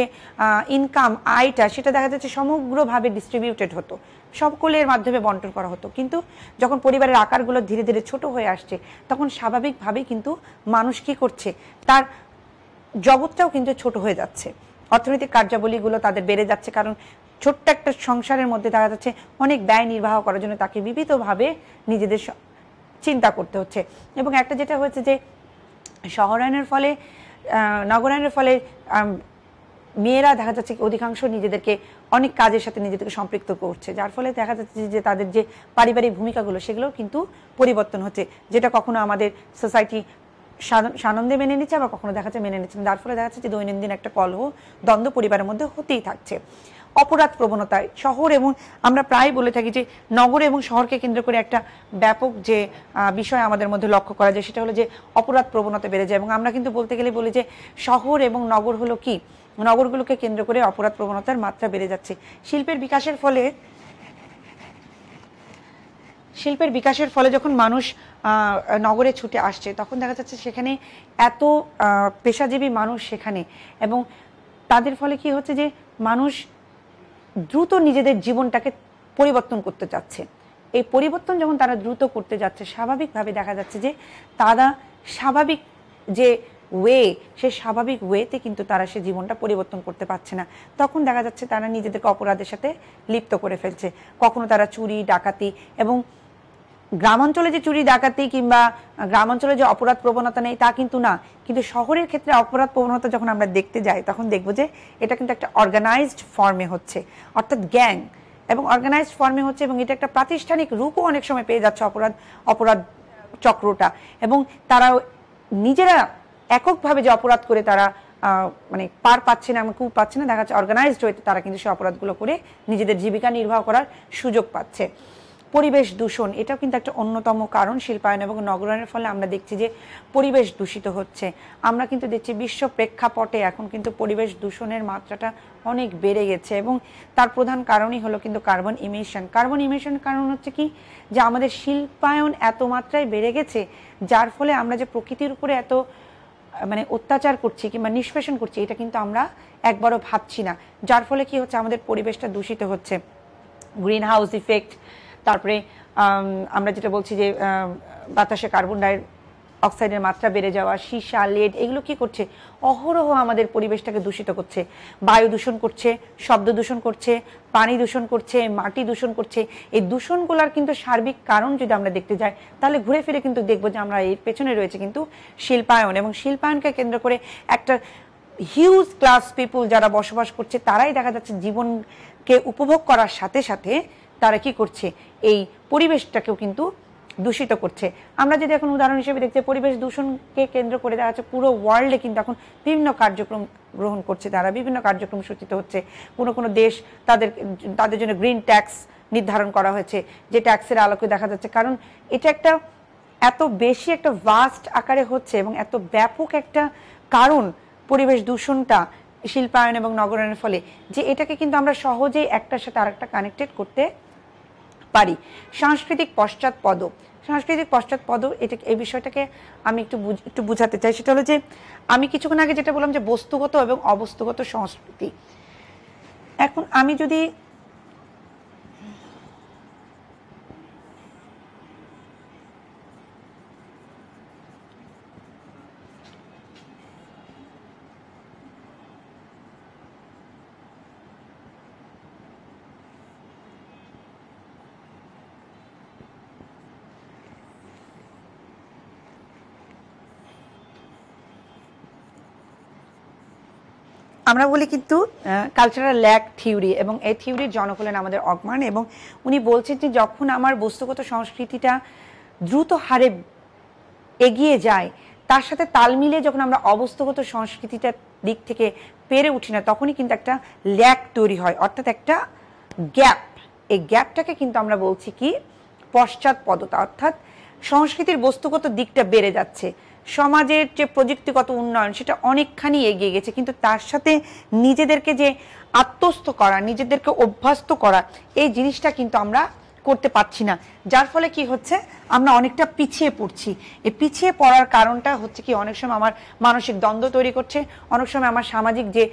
ইনকাম আয়টা সেটা দেখা যাচ্ছে সমগ্রভাবে ডিস্ট্রিবিউটেড হতো, সকলের মাধ্যমে বন্টন করা হতো। কিন্তু যখন পরিবারের আকারগুলো ধীরে ধীরে ছোট হয়ে আসছে তখন স্বাভাবিকভাবেই কিন্তু মানুষ কি করছে, তার জগৎটাও কিন্তু ছোট হয়ে যাচ্ছে, অর্থনৈতিক কার্যাবলীগুলো তাদের বেড়ে যাচ্ছে। কারণ ছোট্ট একটা সংসারের মধ্যে দেখা যাচ্ছে অনেক ব্যয় নির্বাহ করার জন্য তাকে বিবিধভাবে নিজেদের চিন্তা করতে হচ্ছে। এবং একটা যেটা হয়েছে যে শহরায়নের ফলে, নগরায়নের ফলে মেয়েরা দেখা যাচ্ছে অধিকাংশ নিজেদেরকে অনেক কাজের সাথে নিজেদেরকে সম্পৃক্ত করছে, যার ফলে দেখা যাচ্ছে যে তাদের যে পারিবারিক ভূমিকাগুলো সেগুলোও কিন্তু পরিবর্তন হচ্ছে, যেটা কখনো আমাদের সোসাইটি সানন্দে মেনে নিচ্ছে, আবার কখনো দেখা যাচ্ছে মেনে নিচ্ছে, যার ফলে দেখা যাচ্ছে যে দৈনন্দিন একটা কলহ দ্বন্দ্ব পরিবারের মধ্যে হতেই থাকছে। অপরাধ প্রবণতা, শহর এবং আমরা প্রায় বলে থাকি যে নগর এবং শহরকে কেন্দ্র করে একটা ব্যাপক যে বিষয় আমাদের মধ্যে লক্ষ্য করা যায় সেটা হলো যে অপরাধ প্রবণতা বেড়ে যায়। এবং আমরা কিন্তু বলতে গেলে বলি যে শহর এবং নগর হলো কি, নগরগুলোকে কেন্দ্র করে অপরাধ প্রবণতার মাত্রা বেড়ে যাচ্ছে। শিল্পের বিকাশের ফলে যখন মানুষ নগরে ছুটে আসছে তখন দেখা যাচ্ছে সেখানে এত পেশাজীবী মানুষ সেখানে, এবং তাদের ফলে কি হচ্ছে যে মানুষ দ্রুত নিজেদের জীবনটাকে পরিবর্তন করতে যাচ্ছে। এই পরিবর্তন যখন তারা দ্রুত করতে যাচ্ছে, স্বাভাবিকভাবে দেখা যাচ্ছে যে তারা স্বাভাবিক যে সেই স্বাভাবিক ওয়েতে কিন্তু তারা সে জীবনটা পরিবর্তন করতে পারছে না। তখন দেখা যাচ্ছে তারা নিজেদেরকে অপরাধের সাথে লিপ্ত করে ফেলছে। কখনো তারা চুরি ডাকাতি, এবং গ্রামাঞ্চলে যে চুরি ডাকাতি কিংবা গ্রামাঞ্চলে যে অপরাধ প্রবণতা নেই তা কিন্তু না, কিন্তু শহরের ক্ষেত্রে অপরাধ প্রবণতা যখন আমরা দেখতে যাই তখন দেখবো যে এটা কিন্তু একটা অর্গানাইজড ফর্মে হচ্ছে, অর্থাৎ গ্যাং এবং অর্গানাইজড ফর্মে হচ্ছে, এবং এটা একটা প্রাতিষ্ঠানিক রূপও অনেক সময় পেয়ে যাচ্ছে অপরাধ চক্রটা। এবং তারা নিজেরা এককভাবে যে অপরাধ করে তারা মানে পার পাচ্ছে না, এমনকি পাচ্ছে না, দেখা যাচ্ছে অর্গানাইজড হইতে তারা কিন্তু সে অপরাধগুলো করে নিজেদের জীবিকা নির্বাহ করার সুযোগ পাচ্ছে। পরিবেশ দূষণ, এটাও কিন্তু একটা অন্যতম কারণ। শিল্পায়ন এবং নগরায়নের ফলে আমরা দেখছি যে পরিবেশ দূষিত হচ্ছে। আমরা কিন্তু দেখছি বিশ্ব প্রেক্ষাপটে এখন কিন্তু পরিবেশ দূষণের মাত্রাটা অনেক বেড়ে গেছে, এবং তার প্রধান কারণই হলো কিন্তু কার্বন ইমিশন। কার্বন ইমিশনের কারণ হচ্ছে কি, যে আমাদের শিল্পায়ন এত মাত্রায় বেড়ে গেছে, যার ফলে আমরা যে প্রকৃতির উপরে এত মানে অত্যাচার করছি কিংবা নিষ্পেষণ করছি, এটা কিন্তু আমরা একবারও ভাবছি না। যার ফলে কি হচ্ছে, আমাদের পরিবেশটা দূষিত হচ্ছে। গ্রিন হাউস ইফেক্ট, তারপরে আমরা যেটা বলছি যে বাতাসে কার্বন ডাই অক্সাইডের মাত্রা বেড়ে যাওয়া, সীসা, লেড, এগুলো কি করছে, অহরহ আমাদের পরিবেশটাকে দূষিত করছে। বায়ু দূষণ করছে, শব্দ দূষণ করছে, পানি দূষণ করছে, মাটি দূষণ করছে। এই দূষণগুলোর কিন্তু সার্বিক কারণ যদি আমরা দেখতে যাই, তাহলে ঘুরে ফিরে কিন্তু দেখবো যে আমরা এর পেছনে রয়েছে কিন্তু শিল্পায়ন, এবং শিল্পায়নকে কেন্দ্র করে একটা হিউজ ক্লাস পিপুল যারা বসবাস করছে, তারাই দেখা যাচ্ছে জীবনকে উপভোগ করার সাথে সাথে তারা কি করছে, এই পরিবেশটাকেও কিন্তু দূষিত করছে। আমরা যদি এখন উদাহরণ হিসেবে দেখছি, পরিবেশ দূষণকে কেন্দ্র করে দেখা যাচ্ছে পুরো ওয়ার্ল্ডে কিন্তু এখন বিভিন্ন কার্যক্রম গ্রহণ করছে, তারা বিভিন্ন কার্যক্রম সূচিত হচ্ছে। কোনো দেশ তাদের জন্য গ্রিন ট্যাক্স নির্ধারণ করা হয়েছে, যে ট্যাক্সের আলোকে দেখা যাচ্ছে, কারণ এটা একটা এত বেশি একটা ভাস্ট আকারে হচ্ছে এবং এত ব্যাপক একটা কারণ পরিবেশ দূষণটা শিল্পায়ন এবং নগরায়নের ফলে, যে এটাকে কিন্তু আমরা সহজেই একটার সাথে আরেকটা কানেক্টেড করতে পারি। সাংস্কৃতিক পশ্চাৎপদ, সাংস্কৃতিক পশ্চাৎপদ, এটা এই বিষয়টাকে আমি একটু বুঝাতে চাই। সেটা হলো যে আমি কিছুক্ষণ আগে যেটা বললাম যে বস্তুগত এবং অবস্তুগত সংস্কৃতি। এখন আমি যদি আমরা বলি কিন্তু কালচারাল ল্যাক থিওরি, এবং এই থিওরির জনক হলেন আমাদের অকমান, এবং উনি বলছেন যে যখন আমার বস্তুগত সংস্কৃতিটা দ্রুত হারে এগিয়ে যায়, তার সাথে তাল মিলিয়ে যখন আমরা অবস্তুগত সংস্কৃতিটার দিক থেকে পেরে উঠি না, তখনই কিন্তু একটা ল্যাক তৈরি হয়, অর্থাৎ একটা গ্যাপ। এই গ্যাপটাকে কিন্তু আমরা বলছি কি পশ্চাৎপদতা, অর্থাৎ সংস্কৃতির বস্তুগত দিকটা বেড়ে যাচ্ছে, সমাজের যে প্রযুক্তিগত উন্নয়ন সেটা অনেকখানি এগিয়ে গেছে, কিন্তু তার সাথে নিজেদেরকে যে আত্মস্থ করা, নিজেদেরকে অভ্যস্ত করা, এই জিনিসটা কিন্তু আমরা করতে পারছি না। যার ফলে কি হচ্ছে, আমরা অনেকটা পিছিয়ে পড়ছি। এই পিছিয়ে পড়ার কারণটা হচ্ছে কি, অনেক সময় আমার মানসিক দ্বন্দ্ব তৈরি করছে, অনেক সময় আমার সামাজিক যে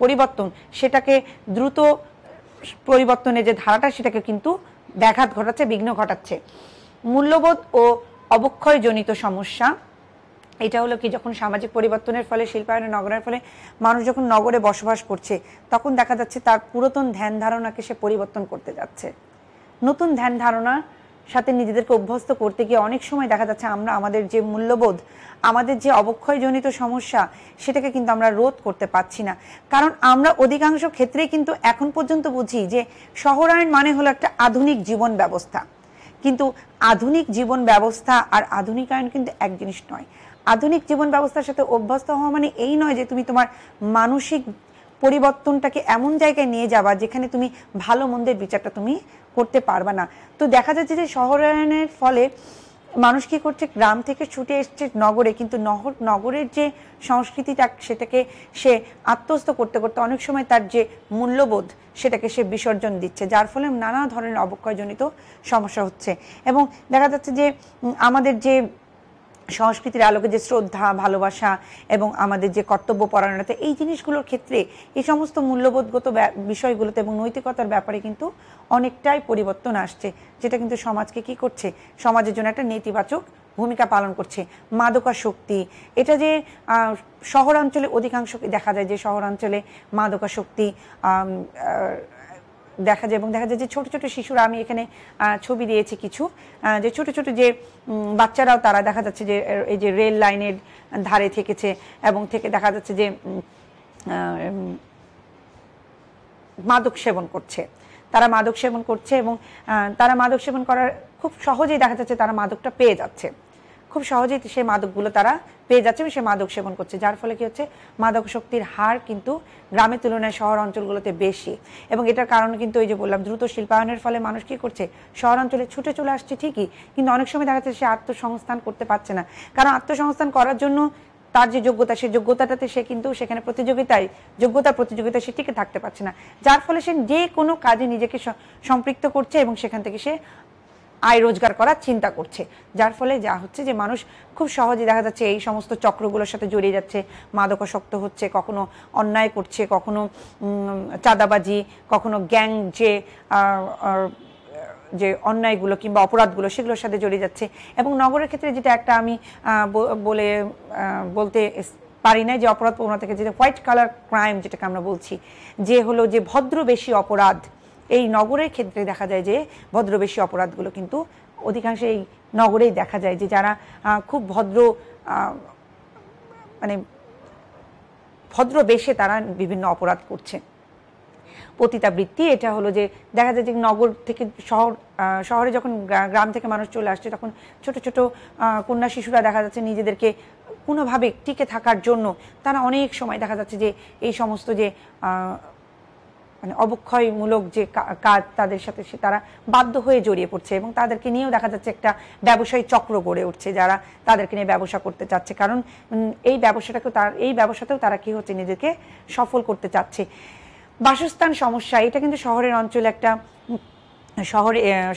পরিবর্তন, সেটাকে দ্রুত পরিবর্তনের যে ধারাটা, সেটাকে কিন্তু ব্যাঘাত ঘটাচ্ছে, বিঘ্ন ঘটাচ্ছে। মূল্যবোধ ও অবক্ষয়জনিত সমস্যা, এটা হলো কি, যখন সামাজিক পরিবর্তনের ফলে, শিল্পায়নের নগরের ফলে মানুষ যখন নগরে বসবাস করছে, তখন দেখা যাচ্ছে তার পুরাতন ধ্যান ধারণাকে সে পরিবর্তন করতে যাচ্ছে। নতুন ধ্যান ধারণার সাথে নিজেদেরকে অভ্যস্ত করতে গিয়ে অনেক সময় দেখা যাচ্ছে আমরা আমাদের যে মূল্যবোধ, আমাদের যে অবক্ষয়জনিত সমস্যা, সেটাকে কিন্তু আমরা রোধ করতে পারছি না। কারণ আমরা অধিকাংশ ক্ষেত্রেই কিন্তু এখন পর্যন্ত বুঝি যে শহরায়ন মানে হলো একটা আধুনিক জীবন ব্যবস্থা, কিন্তু আধুনিক জীবন ব্যবস্থা আর আধুনিকায়ন কিন্তু এক জিনিস নয়। আধুনিক জীবন ব্যবস্থার সাথে অভ্যস্ত হওয়া মানে এই নয় যে তুমি তোমার মানসিক পরিবর্তনটাকে এমন জায়গায় নিয়ে যাবা যেখানে তুমি ভালো মন্দের বিচারটা তুমি করতে পারবা না। তো দেখা যাচ্ছে যে শহরায়নের ফলে মানুষ কি করছে, গ্রাম থেকে ছুটে এসছে নগরে, কিন্তু নগরের যে সংস্কৃতিটা, সেটাকে সে আত্মস্থ করতে করতে অনেক সময় তার যে মূল্যবোধ, সেটাকে সে বিসর্জন দিচ্ছে, যার ফলে নানা ধরনের অবক্ষয়জনিত সমস্যা হচ্ছে। এবং দেখা যাচ্ছে যে আমাদের যে সংস্কৃতির আলোকে যে শ্রদ্ধা, ভালোবাসা এবং আমাদের যে কর্তব্য পরায়ণতা, এই জিনিসগুলোর ক্ষেত্রে এই সমস্ত মূল্যবোধগত বিষয়গুলোতে এবং নৈতিকতার ব্যাপারে কিন্তু অনেকটাই পরিবর্তন আসছে, যেটা কিন্তু সমাজকে কি করছে, সমাজের জন্য একটা নেতিবাচক ভূমিকা পালন করছে। মাদকাসক্তি, এটা যে শহরাঞ্চলে অধিকাংশ দেখা যায়, যে শহরাঞ্চলে মাদকাসক্তি দেখা যায়, এবং দেখা যায় যে ছোট ছোট শিশুরা, আমি এখানে ছবি দিয়েছি কিছু, যে ছোট ছোট যে বাচ্চারাও, তারা দেখা যাচ্ছে যে এই যে রেল লাইনের ধারে থেকেছে, এবং থেকে দেখা যাচ্ছে যে মাদক সেবন করছে, তারা মাদক সেবন করছে, এবং তারা মাদক সেবন করার খুব সহজেই দেখা যাচ্ছে তারা মাদকটা পেয়ে যাচ্ছে। খুব সহজেই সেই মাদকগুলো তারা পেয়ে যাচ্ছে এবং সে মাদক সেবন করছে, যার ফলে কি হচ্ছে মাদকাসক্তির হার কিন্তু গ্রামের তুলনায় শহর অঞ্চলগুলোতে বেশি। এবং এটার কারণ কিন্তু ওই যে বললাম দ্রুত শিল্পায়নের ফলে মানুষ কি করছে শহর অঞ্চলে ছুটে চলে আসছে ঠিকই, কিন্তু অনেক সময় দেখা যাচ্ছে সে আত্মসংস্থান করতে পারছে না, কারণ আত্মসংস্থান করার জন্য তার যে যোগ্যতা সেই যোগ্যতাটাতে সে কিন্তু সেখানে প্রতিযোগিতায় সে টিকে থাকতে পারছে না, যার ফলে সে যে কোনো কাজে নিজেকে সম্পৃক্ত করছে এবং সেখান থেকে সে আয় রোজগার করার চিন্তা করছে, যার ফলে যা হচ্ছে যে মানুষ খুব সহজে দেখা যাচ্ছে এই সমস্ত চক্রগুলোর সাথে জড়িয়ে যাচ্ছে, মাদকাসক্ত হচ্ছে, কখনো অন্যায় করছে, কখনো চাঁদাবাজি, কখনো গ্যাং যে অন্যায়গুলো কিংবা অপরাধগুলো সেগুলোর সাথে জড়িয়ে যাচ্ছে। এবং নগরের ক্ষেত্রে যেটা একটা আমি বলতে পারি না যে অপরাধ প্রবণতা থেকে যেটা হোয়াইট কালার ক্রাইম যেটাকে আমরা বলছি, যে হলো যে ভদ্রবেশী অপরাধ, এই নগরের ক্ষেত্রে দেখা যায় যে ভদ্রবেশী অপরাধগুলো কিন্তু অধিকাংশ এই নগরেই দেখা যায়, যে যারা খুব মানে ভদ্রবেশে তারা বিভিন্ন অপরাধ করছে। পতিতাবৃত্তি, এটা হলো যে দেখা যায় যে নগর থেকে শহরে যখন গ্রাম থেকে মানুষ চলে আসছে তখন ছোট ছোট কন্যা শিশুরা দেখা যাচ্ছে নিজেদেরকে কোনোভাবে টিকে থাকার জন্য তারা অনেক সময় দেখা যাচ্ছে যে এই সমস্ত যে মানে অবক্ষয়মূলক যে কাজ তাদের সাথে তারা বাধ্য হয়ে জড়িয়ে পড়ছে, এবং তাদেরকে নিয়েও দেখা যাচ্ছে একটা ব্যবসায়ী চক্র গড়ে উঠছে যারা তাদেরকে নিয়ে ব্যবসা করতে চাচ্ছে, কারণ এই ব্যবসাতেও তারা কি হচ্ছে নিজেকে সফল করতে চাচ্ছে। বাসস্থান সমস্যা, এটা কিন্তু শহরের অঞ্চলে একটা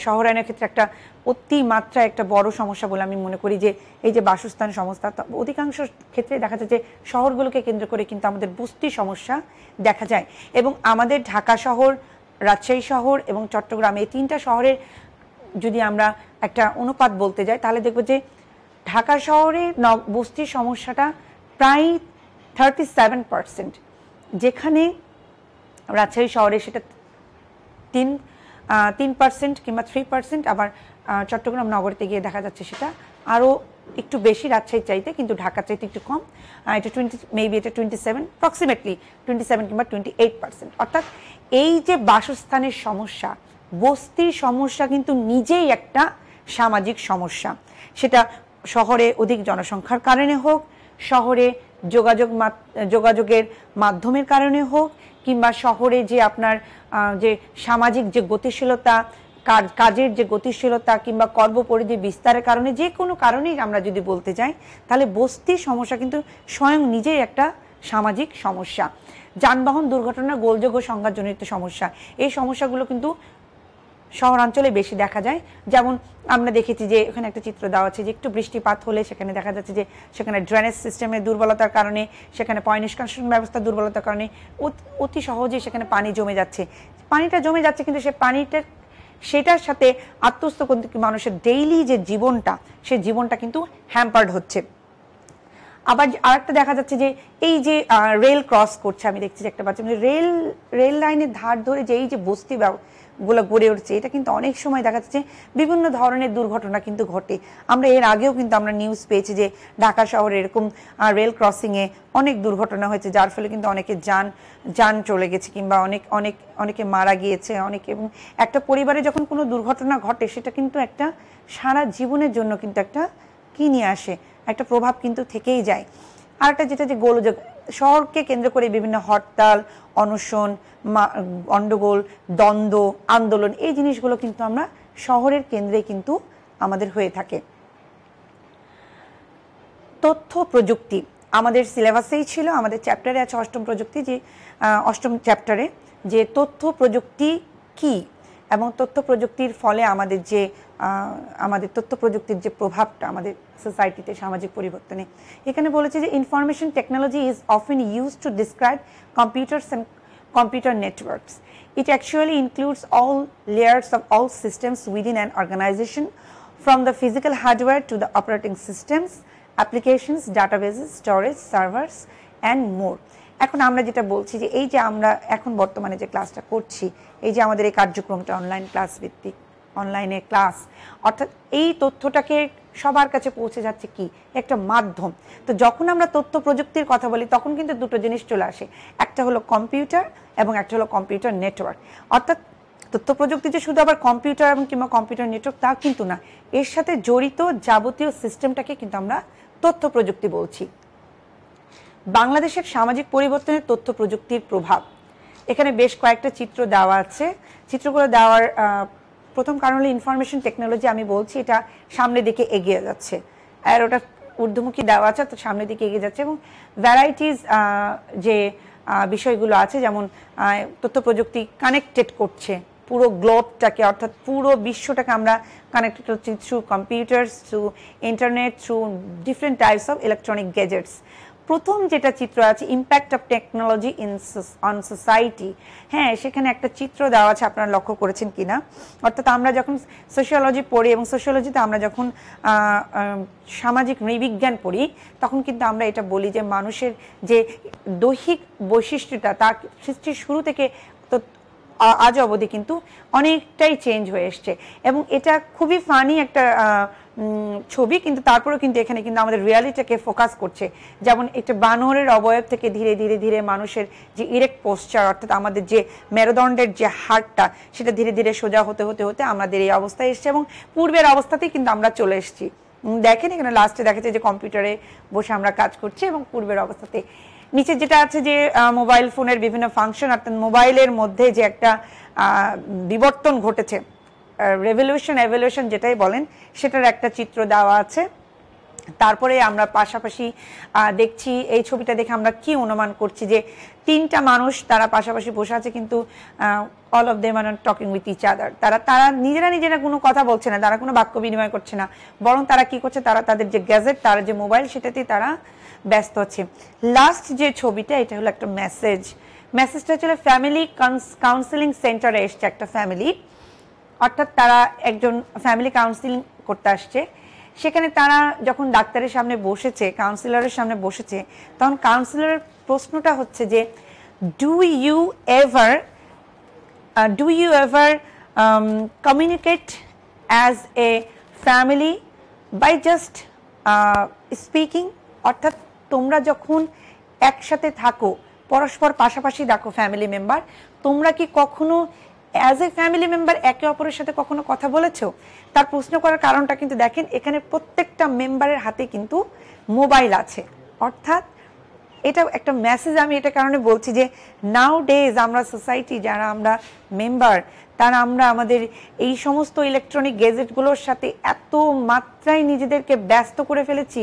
শহরায়নের ক্ষেত্রে একটা অতিমাত্রা একটা বড় সমস্যা বলে আমি মনে করি, যে এই যে বাসস্থান সমস্যা অধিকাংশ ক্ষেত্রে দেখা যায় যে শহরগুলোকে কেন্দ্র করে কিন্তু আমাদের বস্তি সমস্যা দেখা যায়। এবং আমাদের ঢাকা শহর, রাজশাহী শহর এবং চট্টগ্রাম, এই তিনটা শহরের যদি আমরা একটা অনুপাত বলতে যাই তাহলে দেখব যে ঢাকা শহরে বস্তির সমস্যাটা প্রায় 37%, যেখানে রাজশাহী শহরে সেটা 3% কিংবা 3%, আবার চট্টগ্রাম নগরীতে গিয়ে দেখা যাচ্ছে সেটা আরও একটু বেশি রাজশাহীর চাইতে, কিন্তু ঢাকার চাইতে একটু কম, এটা 27, অ্যাপ্রক্সিমেটলি 27 কিংবা 28%। অর্থাৎ এই যে বাসস্থানের সমস্যা, বস্তির সমস্যা কিন্তু নিজেই একটা সামাজিক সমস্যা, সেটা শহরে অধিক জনসংখ্যার কারণে হোক, শহরে যোগাযোগের মাধ্যমের কারণে হোক, কিংবা শহরে যে আপনার যে সামাজিক যে গতিশীলতা, কাজের যে গতিশীলতা কিংবা কর্মপরিধি বিস্তারের কারণে, যে কোনো কারণেই আমরা যদি বলতে যাই তাহলে বস্তির সমস্যা কিন্তু স্বয়ং নিজেই একটা সামাজিক সমস্যা। যানবাহন দুর্ঘটনা, গোলযোগ ও সংঘাতজনিত সমস্যা, এই সমস্যাগুলো কিন্তু শহরাঞ্চলে বেশি দেখা যায়। যেমন আমরা দেখেছি যে এখানে একটা চিত্র দেওয়া আছে যে একটু বৃষ্টিপাত হলে সেখানে দেখা যাচ্ছে যে সেখানে ড্রেনেজ সিস্টেমের দুর্বলতার কারণে, সেখানে পয় নিষ্কাশন ব্যবস্থার দুর্বলতার কারণে অতি সহজেই সেখানে পানি জমে যাচ্ছে। পানিটা জমে যাচ্ছে কিন্তু সেটার সাথে আত্মস্থ মানুষের ডেইলি যে জীবনটা, সেই জীবনটা কিন্তু হ্যাম্পার্ড হচ্ছে। আবার আরেকটা দেখা যাচ্ছে যে এই যে রেল ক্রস করছে, আমি দেখছি যে একটা বাচ্চা রেল লাইনের ধার ধরে যে এই যে বস্তি গুলো গড়ে উঠছে, এটা কিন্তু অনেক সময় দেখা যাচ্ছে বিভিন্ন ধরনের দুর্ঘটনা কিন্তু ঘটে। আমরা এর আগেও কিন্তু আমরা নিউজ পেয়েছি যে ঢাকা শহরে এরকম রেল ক্রসিংয়ে অনেক দুর্ঘটনা হয়েছে, যার ফলে কিন্তু অনেকে যান চলে গেছে কিংবা অনেকে মারা গিয়েছে এবং একটা পরিবারে যখন কোনো দুর্ঘটনা ঘটে সেটা কিন্তু একটা সারা জীবনের জন্য কিন্তু একটা কি নিয়ে আসে, একটা প্রভাব কিন্তু থেকেই যায়। আর একটা যেটা যে গোলযোগ, শহরকে কেন্দ্র করে বিভিন্ন হরতাল, অনশন, গন্ডগোল, দ্বন্দ্ব, আন্দোলন, এই জিনিসগুলো কিন্তু আমরা শহরের কেন্দ্রে কিন্তু আমাদের হয়ে থাকে। তথ্য প্রযুক্তি আমাদের সিলেবাসেই ছিল, আমাদের চ্যাপ্টারে আছে অষ্টম চ্যাপ্টারে যে তথ্য প্রযুক্তি কি এবং তথ্য প্রযুক্তির ফলে আমাদের তথ্য প্রযুক্তির যে প্রভাবটা আমাদের সোসাইটিতে সামাজিক পরিবর্তনে। এখানে বলেছে যে information technology is often used to describe computers and computer networks. It actually includes all layers of all systems within an organization, from the physical hardware to the operating systems, applications, databases, storage, servers and more. এখন আমরা যেটা বলছি যে এই যে আমরা এখন বর্তমানে যে ক্লাসটা করছি, এই যে আমাদের এই কার্যক্রমটা অনলাইন ক্লাস ভিত্তিক, অনলাইনে ক্লাস, অর্থাৎ এই তথ্যটাকে সবার কাছে পৌঁছে যাচ্ছে কি একটা মাধ্যম। তো যখন আমরা তথ্য প্রযুক্তির কথা বলি তখন কিন্তু দুটো জিনিস চলে আসে, একটা হলো কম্পিউটার এবং একটা হলো কম্পিউটার নেটওয়ার্ক। অর্থাৎ তথ্য প্রযুক্তি যে শুধু আবার কম্পিউটার এবং কিংবা কম্পিউটার নেটওয়ার্ক তা কিন্তু না, এর সাথে জড়িত যাবতীয় সিস্টেমটাকে কিন্তু আমরা তথ্য প্রযুক্তি বলছি। বাংলাদেশের সামাজিক পরিবর্তনে তথ্য প্রযুক্তির প্রভাব, এখানে বেশ কয়েকটা চিত্র দেওয়া আছে। চিত্রগুলো দেওয়ার প্রথম কারণ হলো ইনফরমেশন টেকনোলজি, আমি বলছি এটা সামনের দিকে এগিয়ে যাচ্ছে, আর ওটা ঊর্ধ্বমুখী দেওয়া আছে তো সামনের দিকে এগিয়ে যাচ্ছে। এবং ভ্যারাইটিস যে বিষয়গুলো আছে, যেমন তথ্য প্রযুক্তি কানেক্টেড করছে পুরো গ্লোবটাকে, অর্থাৎ পুরো বিশ্বটাকে আমরা কানেক্টেড করছি through computers, through internet, through different types of electronic gadgets. প্রথম যেটা চিত্র আছে impact of technology on society, হ্যাঁ সেখানে একটা চিত্র দেওয়া আছে, আপনারা লক্ষ্য করেছেন কিনা। অর্থাৎ আমরা যখন সোশিওলজি পড়ি এবং সোশিওলজিতে আমরা যখন সামাজিক নৃবিজ্ঞান পড়ি তখন কিন্তু আমরা এটা বলি যে মানুষের যে দৈহিক বৈশিষ্ট্যটা তার সৃষ্টির শুরু থেকে আজ অবধি কিন্তু অনেকটাই চেঞ্জ হয়ে এসছে। এবং এটা খুবই ফানি একটা ছবি, কিন্তু তারপরেও কিন্তু এখানে কিন্তু আমাদের রিয়ালিটিকে ফোকাস করছে। যেমন একটা বানরের অবয়ব থেকে ধীরে ধীরে ধীরে মানুষের যে ইরেক্ট পোস্চার, অর্থাৎ আমাদের যে মেরুদণ্ডের যে হাড়টা সেটা ধীরে ধীরে সোজা হতে হতে হতে আমাদের এই অবস্থায় এসছে, এবং পূর্বের অবস্থাতেই কিন্তু আমরা চলে এসেছি। দেখেন এখানে লাস্টে দেখা যায় যে কম্পিউটারে বসে আমরা কাজ করছি এবং পূর্বের অবস্থাতে। নিচে যেটা আছে যে মোবাইল ফোনের বিভিন্ন ফাংশন, অর্থাৎ মোবাইলের মধ্যে যে একটা বিবর্তন ঘটেছে, এভলিউশন যেটাই বলেন, সেটার একটা চিত্র দেওয়া আছে। তারপরে আমরা পাশাপাশি দেখছি, এই ছবিটা দেখে আমরা কি অনুমান করছি যে তিনটা মানুষ তারা পাশাপাশি বসে আছে, কিন্তু all of them are not talking with each other. তারা নিজেরা কোনো কথা বলছে না, তারা কোনো বাক্য বিনিময় করছে না, বরং তারা কি করছে, তারা তাদের যে গ্যাজেট, তারা যে মোবাইল, সেটাতেই তারা ব্যস্ত আছে। লাস্ট যে ছবিটা, এটা হলো একটা মেসেজটা ছিল ফ্যামিলি কাউন্সিলিং সেন্টারে এসছে একটা ফ্যামিলি, অর্থাৎ তারা একজন ফ্যামিলি কাউন্সিলিং করতে আসছে। সেখানে তারা যখন ডাক্তারের সামনে বসেছে, কাউন্সিলরের সামনে বসেছে, তখন কাউন্সিলরের প্রশ্নটা হচ্ছে যে do you ever communicate as a family by just speaking, অর্থাৎ তোমরা যখন একসাথে থাকো, পরস্পর পাশাপাশি দেখো ফ্যামিলি মেম্বার, তোমরা কি কখনো অ্যাজ এ ফ্যামিলি মেম্বার একে অপরের সাথে কখনো কথা বলেছো? তার প্রশ্ন করার কারণটা কিন্তু দেখেন, এখানে প্রত্যেকটা মেম্বারের হাতে কিন্তু মোবাইল আছে। অর্থাৎ এটা একটা মেসেজ, আমি এটা কারণে বলছি যে নাও ডেজ আমরা সোসাইটি যারা আমরা মেম্বার, তারা আমরা আমাদের এই সমস্ত ইলেকট্রনিক গ্যাজেটগুলোর সাথে এত মাত্রায় নিজেদেরকে ব্যস্ত করে ফেলেছি,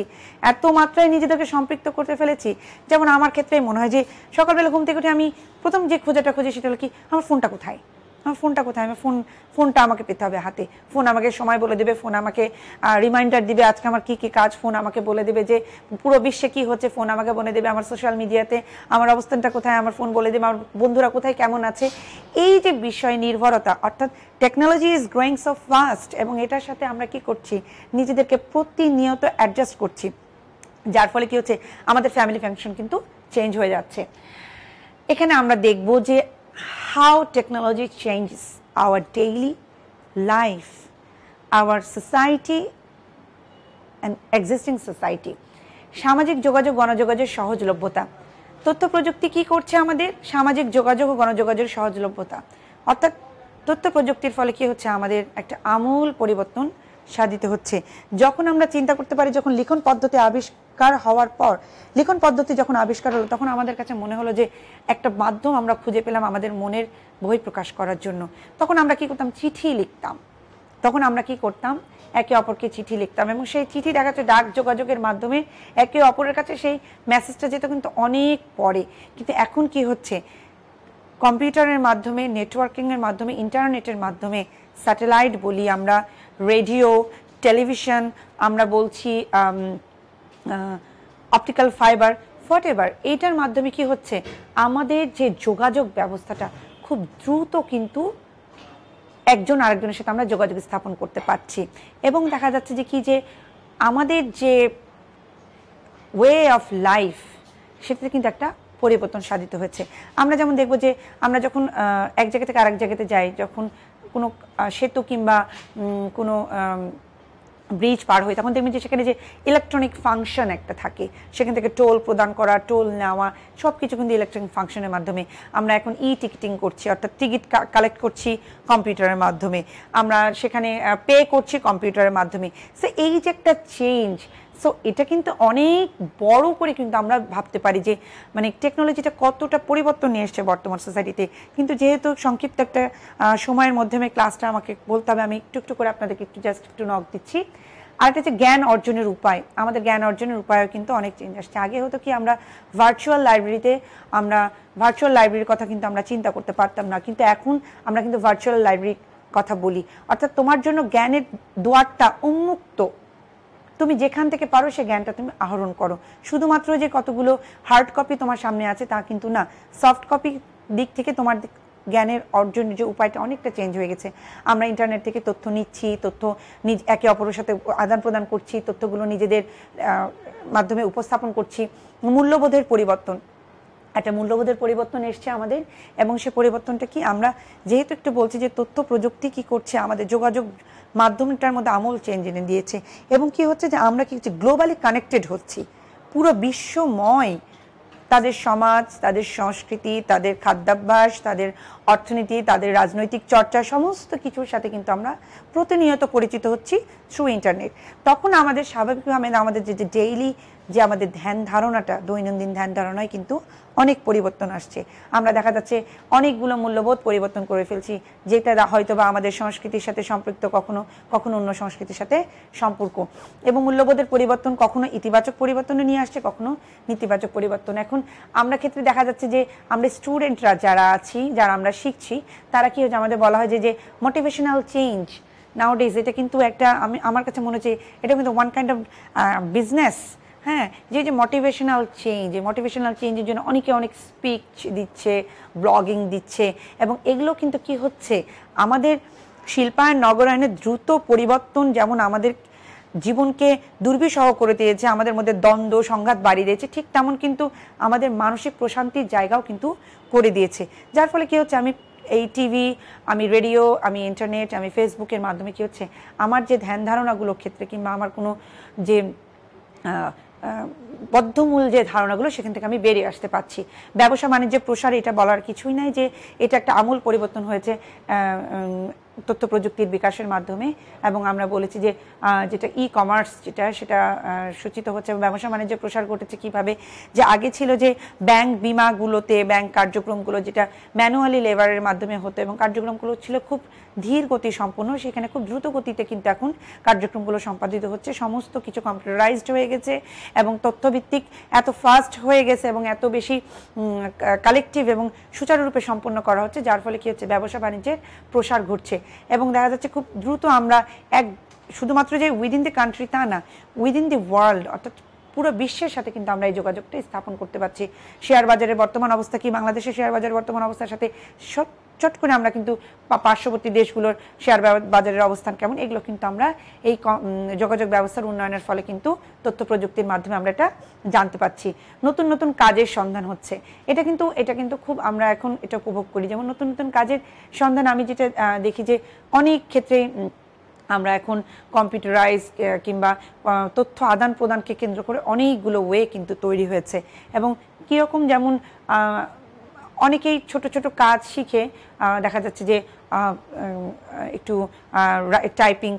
এত মাত্রায় নিজেদেরকে সম্পৃক্ত করতে ফেলেছি। যেমন আমার ক্ষেত্রে মনে হয় যে সকালবেলা ঘুম থেকে উঠে আমি প্রথম যে খোঁজাটা খুঁজি সেটা হলো কি, আমার ফোনটা কোথায়, আমার ফোনটা আমাকে পেতে হবে হাতে। ফোন আমাকে সময় বলে দেবে, ফোন আমাকে রিমাইন্ডার দিবে আজকে আমার কি কি কাজ, ফোন আমাকে বলে দেবে যে পুরো বিশ্বে কি হচ্ছে, ফোন আমাকে বলে দেবে আমার সোশ্যাল মিডিয়াতে আমার অবস্থানটা কোথায়, আমার ফোন বলে দেবে আমার বন্ধুরা কোথায় কেমন আছে। এই যে বিষয় নির্ভরতা, অর্থাৎ technology is growing so fast, এবং এটার সাথে আমরা কি করছি, নিজেদেরকে প্রতিনিয়ত অ্যাডজাস্ট করছি, যার ফলে কি হচ্ছে, আমাদের ফ্যামিলি ফাংশন কিন্তু চেঞ্জ হয়ে যাচ্ছে। এখানে আমরা দেখব যে how technology changes our daily life, our society and existing society. সামাজিক যোগাযোগ গণযোগাযোগের সহজলভ্যতা, তথ্য প্রযুক্তি কি করছে, আমাদের সামাজিক যোগাযোগ ও গণযোগাযোগের সহজলভ্যতা, অর্থাৎ তথ্য প্রযুক্তির ফলে কি হচ্ছে, আমাদের একটা আমূল পরিবর্তন সাধিত হচ্ছে। যখন আমরা চিন্তা করতে পারি, যখন লিখন পদ্ধতি আবিষ্কার হওয়ার পর, লিখন পদ্ধতি যখন আবিষ্কার হলো, তখন আমাদের কাছে মনে হলো যে একটা মাধ্যম আমরা খুঁজে পেলাম আমাদের মনের বহিঃপ্রকাশ করার জন্য। তখন আমরা কি করতাম, চিঠি লিখতাম। তখন আমরা কি করতাম, একে অপরকে চিঠি লিখতাম, এবং সেই চিঠি দেখা যাচ্ছে ডাক যোগাযোগের মাধ্যমে একে অপরের কাছে সেই মেসেজটা যেত কিন্তু অনেক পরে। কিন্তু এখন কি হচ্ছে, কম্পিউটারের মাধ্যমে, নেটওয়ার্কিংয়ের মাধ্যমে, ইন্টারনেটের মাধ্যমে, স্যাটেলাইট বলি আমরা, রেডিও, টেলিভিশন, আমরা বলছি অপটিক্যাল ফাইবার, হোয়াটএভার, এইটার মাধ্যমে কি হচ্ছে, আমাদের যে যোগাযোগ ব্যবস্থাটা খুব দ্রুত কিন্তু একজন আরেকজনের সাথে আমরা যোগাযোগ স্থাপন করতে পারছি। এবং দেখা যাচ্ছে যে কি, যে আমাদের যে ওয়ে অফ লাইফ, সেটাতে কিন্তু একটা পরিবর্তন সাধিত হয়েছে। আমরা যেমন দেখব যে আমরা যখন এক জায়গা থেকে আরেক জায়গাতে যাই, যখন কোনো সেতু কিংবা কোনো ব্রিজ পার হই তখন দেখবেন যে সেখানে যে ইলেকট্রনিক ফাংশন একটা থাকে, সেখান থেকে টোল প্রদান করা, টোল নেওয়া, সব কিছু কিন্তু ইলেকট্রনিক ফাংশনের মাধ্যমে। আমরা এখন টিকিটিং করছি, অর্থাৎ টিকিট কালেক্ট করছি কম্পিউটারের মাধ্যমে, আমরা সেখানে পে করছি কম্পিউটারের মাধ্যমে। সো এই যে একটা চেঞ্জ, সো এটা কিন্তু অনেক বড় করে কিন্তু আমরা ভাবতে পারি যে মানে টেকনোলজিটা কতটা পরিবর্তন নিয়ে এসছে বর্তমান সোসাইটিতে। কিন্তু যেহেতু সংক্ষিপ্ত একটা সময়ের মাধ্যমে ক্লাসটা আমাকে বলতে হবে, আমি একটু একটু করে আপনাদেরকে জাস্ট একটু নক দিচ্ছি। আর এটা হচ্ছে জ্ঞান অর্জনের উপায়, আমাদের জ্ঞান অর্জনের উপায়ও কিন্তু অনেক চেঞ্জ আসছে। আগে হতো কি আমরা ভার্চুয়াল লাইব্রেরির কথা কিন্তু আমরা চিন্তা করতে পারতাম না, কিন্তু এখন আমরা কিন্তু ভার্চুয়াল লাইব্রেরির কথা বলি। অর্থাৎ তোমার জন্য জ্ঞানের দুয়ারটা উন্মুক্ত, তুমি যেখান থেকে পারো সে জ্ঞানটা তুমি আহরণ করো। শুধুমাত্র যে কতগুলো হার্ড কপি তোমার সামনে আছে তা কিন্তু না, সফট কপি দিক থেকে তোমার জ্ঞানের অর্জনের যে উপায়টা অনেকটা চেঞ্জ হয়ে গেছে। আমরা ইন্টারনেট থেকে তথ্য নিচ্ছি, তথ্য একে অপরের সাথে আদান প্রদান করছি, তথ্যগুলো নিজেদের মাধ্যমে উপস্থাপন করছি। মূল্যবোধের পরিবর্তন, একটা মূল্যবোধের পরিবর্তন এসছে আমাদের, এবং সে পরিবর্তনটা কি আমরা যেহেতু একটু বলছি যে তথ্য প্রযুক্তি কি করছে আমাদের যোগাযোগ মাধ্যমটার মধ্যে আমূল চেঞ্জ এনে দিয়েছে। এবং কি হচ্ছে যে আমরা কি হচ্ছে গ্লোবালি কানেক্টেড হচ্ছি, পুরো বিশ্বময় তাদের সমাজ, তাদের সংস্কৃতি, তাদের খাদ্যাভ্যাস, তাদের অর্থনীতি, তাদের রাজনৈতিক চর্চা, সমস্ত কিছুর সাথে কিন্তু আমরা প্রতিনিয়ত পরিচিত হচ্ছি থ্রু ইন্টারনেট। তখন আমাদের স্বাভাবিকভাবে আমাদের যে ডেইলি যে আমাদের ধ্যান ধারণাটা, দৈনন্দিন ধ্যান ধারণায় কিন্তু অনেক পরিবর্তন আসছে। আমরা দেখা যাচ্ছে অনেকগুলো মূল্যবোধ পরিবর্তন করে ফেলছি, যেটা হয়তো বা আমাদের সংস্কৃতির সাথে সম্পৃক্ত, কখনো কখনো অন্য সংস্কৃতির সাথে সম্পর্ক। এবং মূল্যবোধের পরিবর্তন কখনো ইতিবাচক পরিবর্তনে নিয়ে আসছে, কখনো নেতিবাচক পরিবর্তন। এখন আমরা ক্ষেত্রে দেখা যাচ্ছে যে আমরা স্টুডেন্টরা যারা আছি, যারা আমরা শিখছি, তারা কি হচ্ছে আমাদের বলা হয় যে মোটিভেশনাল চেঞ্জ নাওডেজ, এটা কিন্তু একটা আমার কাছে মনে হচ্ছে এটা কিন্তু ওয়ান কাইন্ড অফ বিজনেস। হ্যাঁ, যে মোটিভেশনাল চেঞ্জের জন্য অনেকে অনেক স্পিচ দিচ্ছে, ব্লগিং দিচ্ছে, এবং এগুলো কিন্তু কি হচ্ছে আমাদের শিল্পায়ন নগরায়নের দ্রুত পরিবর্তন যেমন আমাদের জীবনকে দুর্বিষহ করে দিয়েছে, আমাদের মধ্যে দ্বন্দ্ব সংঘাত বাড়িয়ে দিয়েছে, ঠিক তেমন কিন্তু আমাদের মানসিক প্রশান্তির জায়গাও কিন্তু করে দিয়েছে। যার ফলে কি হচ্ছে আমি এই টিভি, আমি রেডিও, আমি ইন্টারনেট, আমি ফেসবুকের মাধ্যমে কি হচ্ছে আমার যে ধ্যান ধারণাগুলোর ক্ষেত্রে কিংবা আমার কোনো যে বদ্ধমূল যে ধারণাগুলো সেখান থেকে আমি বেরিয়ে আসতে পারছি। ব্যবসা বাণিজ্যের প্রসার, এটা বলার কিছুই নাই যে এটা একটা আমূল পরিবর্তন হয়েছে তথ্য প্রযুক্তির বিকাশের মাধ্যমে। এবং আমরা বলেছি যে যেটা কমার্স সেটা সূচিত হচ্ছে, ব্যবসা বাণিজ্যের প্রসার ঘটেছে কিভাবে, যে আগে ছিল যে ব্যাংক বিমাগুলোতে ব্যাংক কার্যক্রমগুলো যেটা ম্যানুয়ালি লেবারের মাধ্যমে হতো এবং কার্যক্রমগুলো ছিল খুব ধীর গতি সম্পন্ন, সেখানে খুব দ্রুত গতিতে কিন্তু এখন কার্যক্রমগুলো সম্পাদিত হচ্ছে, সমস্ত কিছু কম্পিউটারাইজড হয়ে গেছে এবং তথ্যভিত্তিক এত ফাস্ট হয়ে গেছে এবং এত বেশি কালেকটিভ এবং সুচারুরূপে সম্পন্ন করা হচ্ছে, যার ফলে কি হচ্ছে ব্যবসা বাণিজ্যের প্রসার ঘটছে। এবং দেখা যাচ্ছে খুব দ্রুত আমরা শুধুমাত্র যে উইদিন দ্য কান্ট্রি তা না, উইদিন দি ওয়ার্ল্ড, অর্থাৎ পুরো বিশ্বের সাথে কিন্তু আমরা এই যোগাযোগটা স্থাপন করতে পারছি। শেয়ার বাজারের বর্তমান অবস্থা কি, বাংলাদেশের শেয়ার বাজারের বর্তমান অবস্থার সাথে চট করে আমরা কিন্তু পার্শ্ববর্তী দেশগুলোর শেয়ার বাজারের অবস্থান কেমন, এগুলো কিন্তু আমরা এই যোগাযোগ ব্যবস্থার উন্নয়নের ফলে কিন্তু তথ্য প্রযুক্তির মাধ্যমে আমরা এটা জানতে পারছি। নতুন নতুন কাজের সন্ধান হচ্ছে, এটা কিন্তু খুব আমরা এখন এটা উপভোগ করি। যেমন নতুন নতুন কাজের সন্ধান আমি যেটা দেখি যে অনেক ক্ষেত্রে আমরা এখন কম্পিউটারাইজ কিংবা তথ্য আদান প্রদানকে কেন্দ্র করে অনেকগুলো ওয়ে কিন্তু তৈরি হয়েছে। এবং কীরকম, যেমন অনেকেই ছোট ছোট কাজ শিখে দেখা যাচ্ছে যে একটু টাইপিং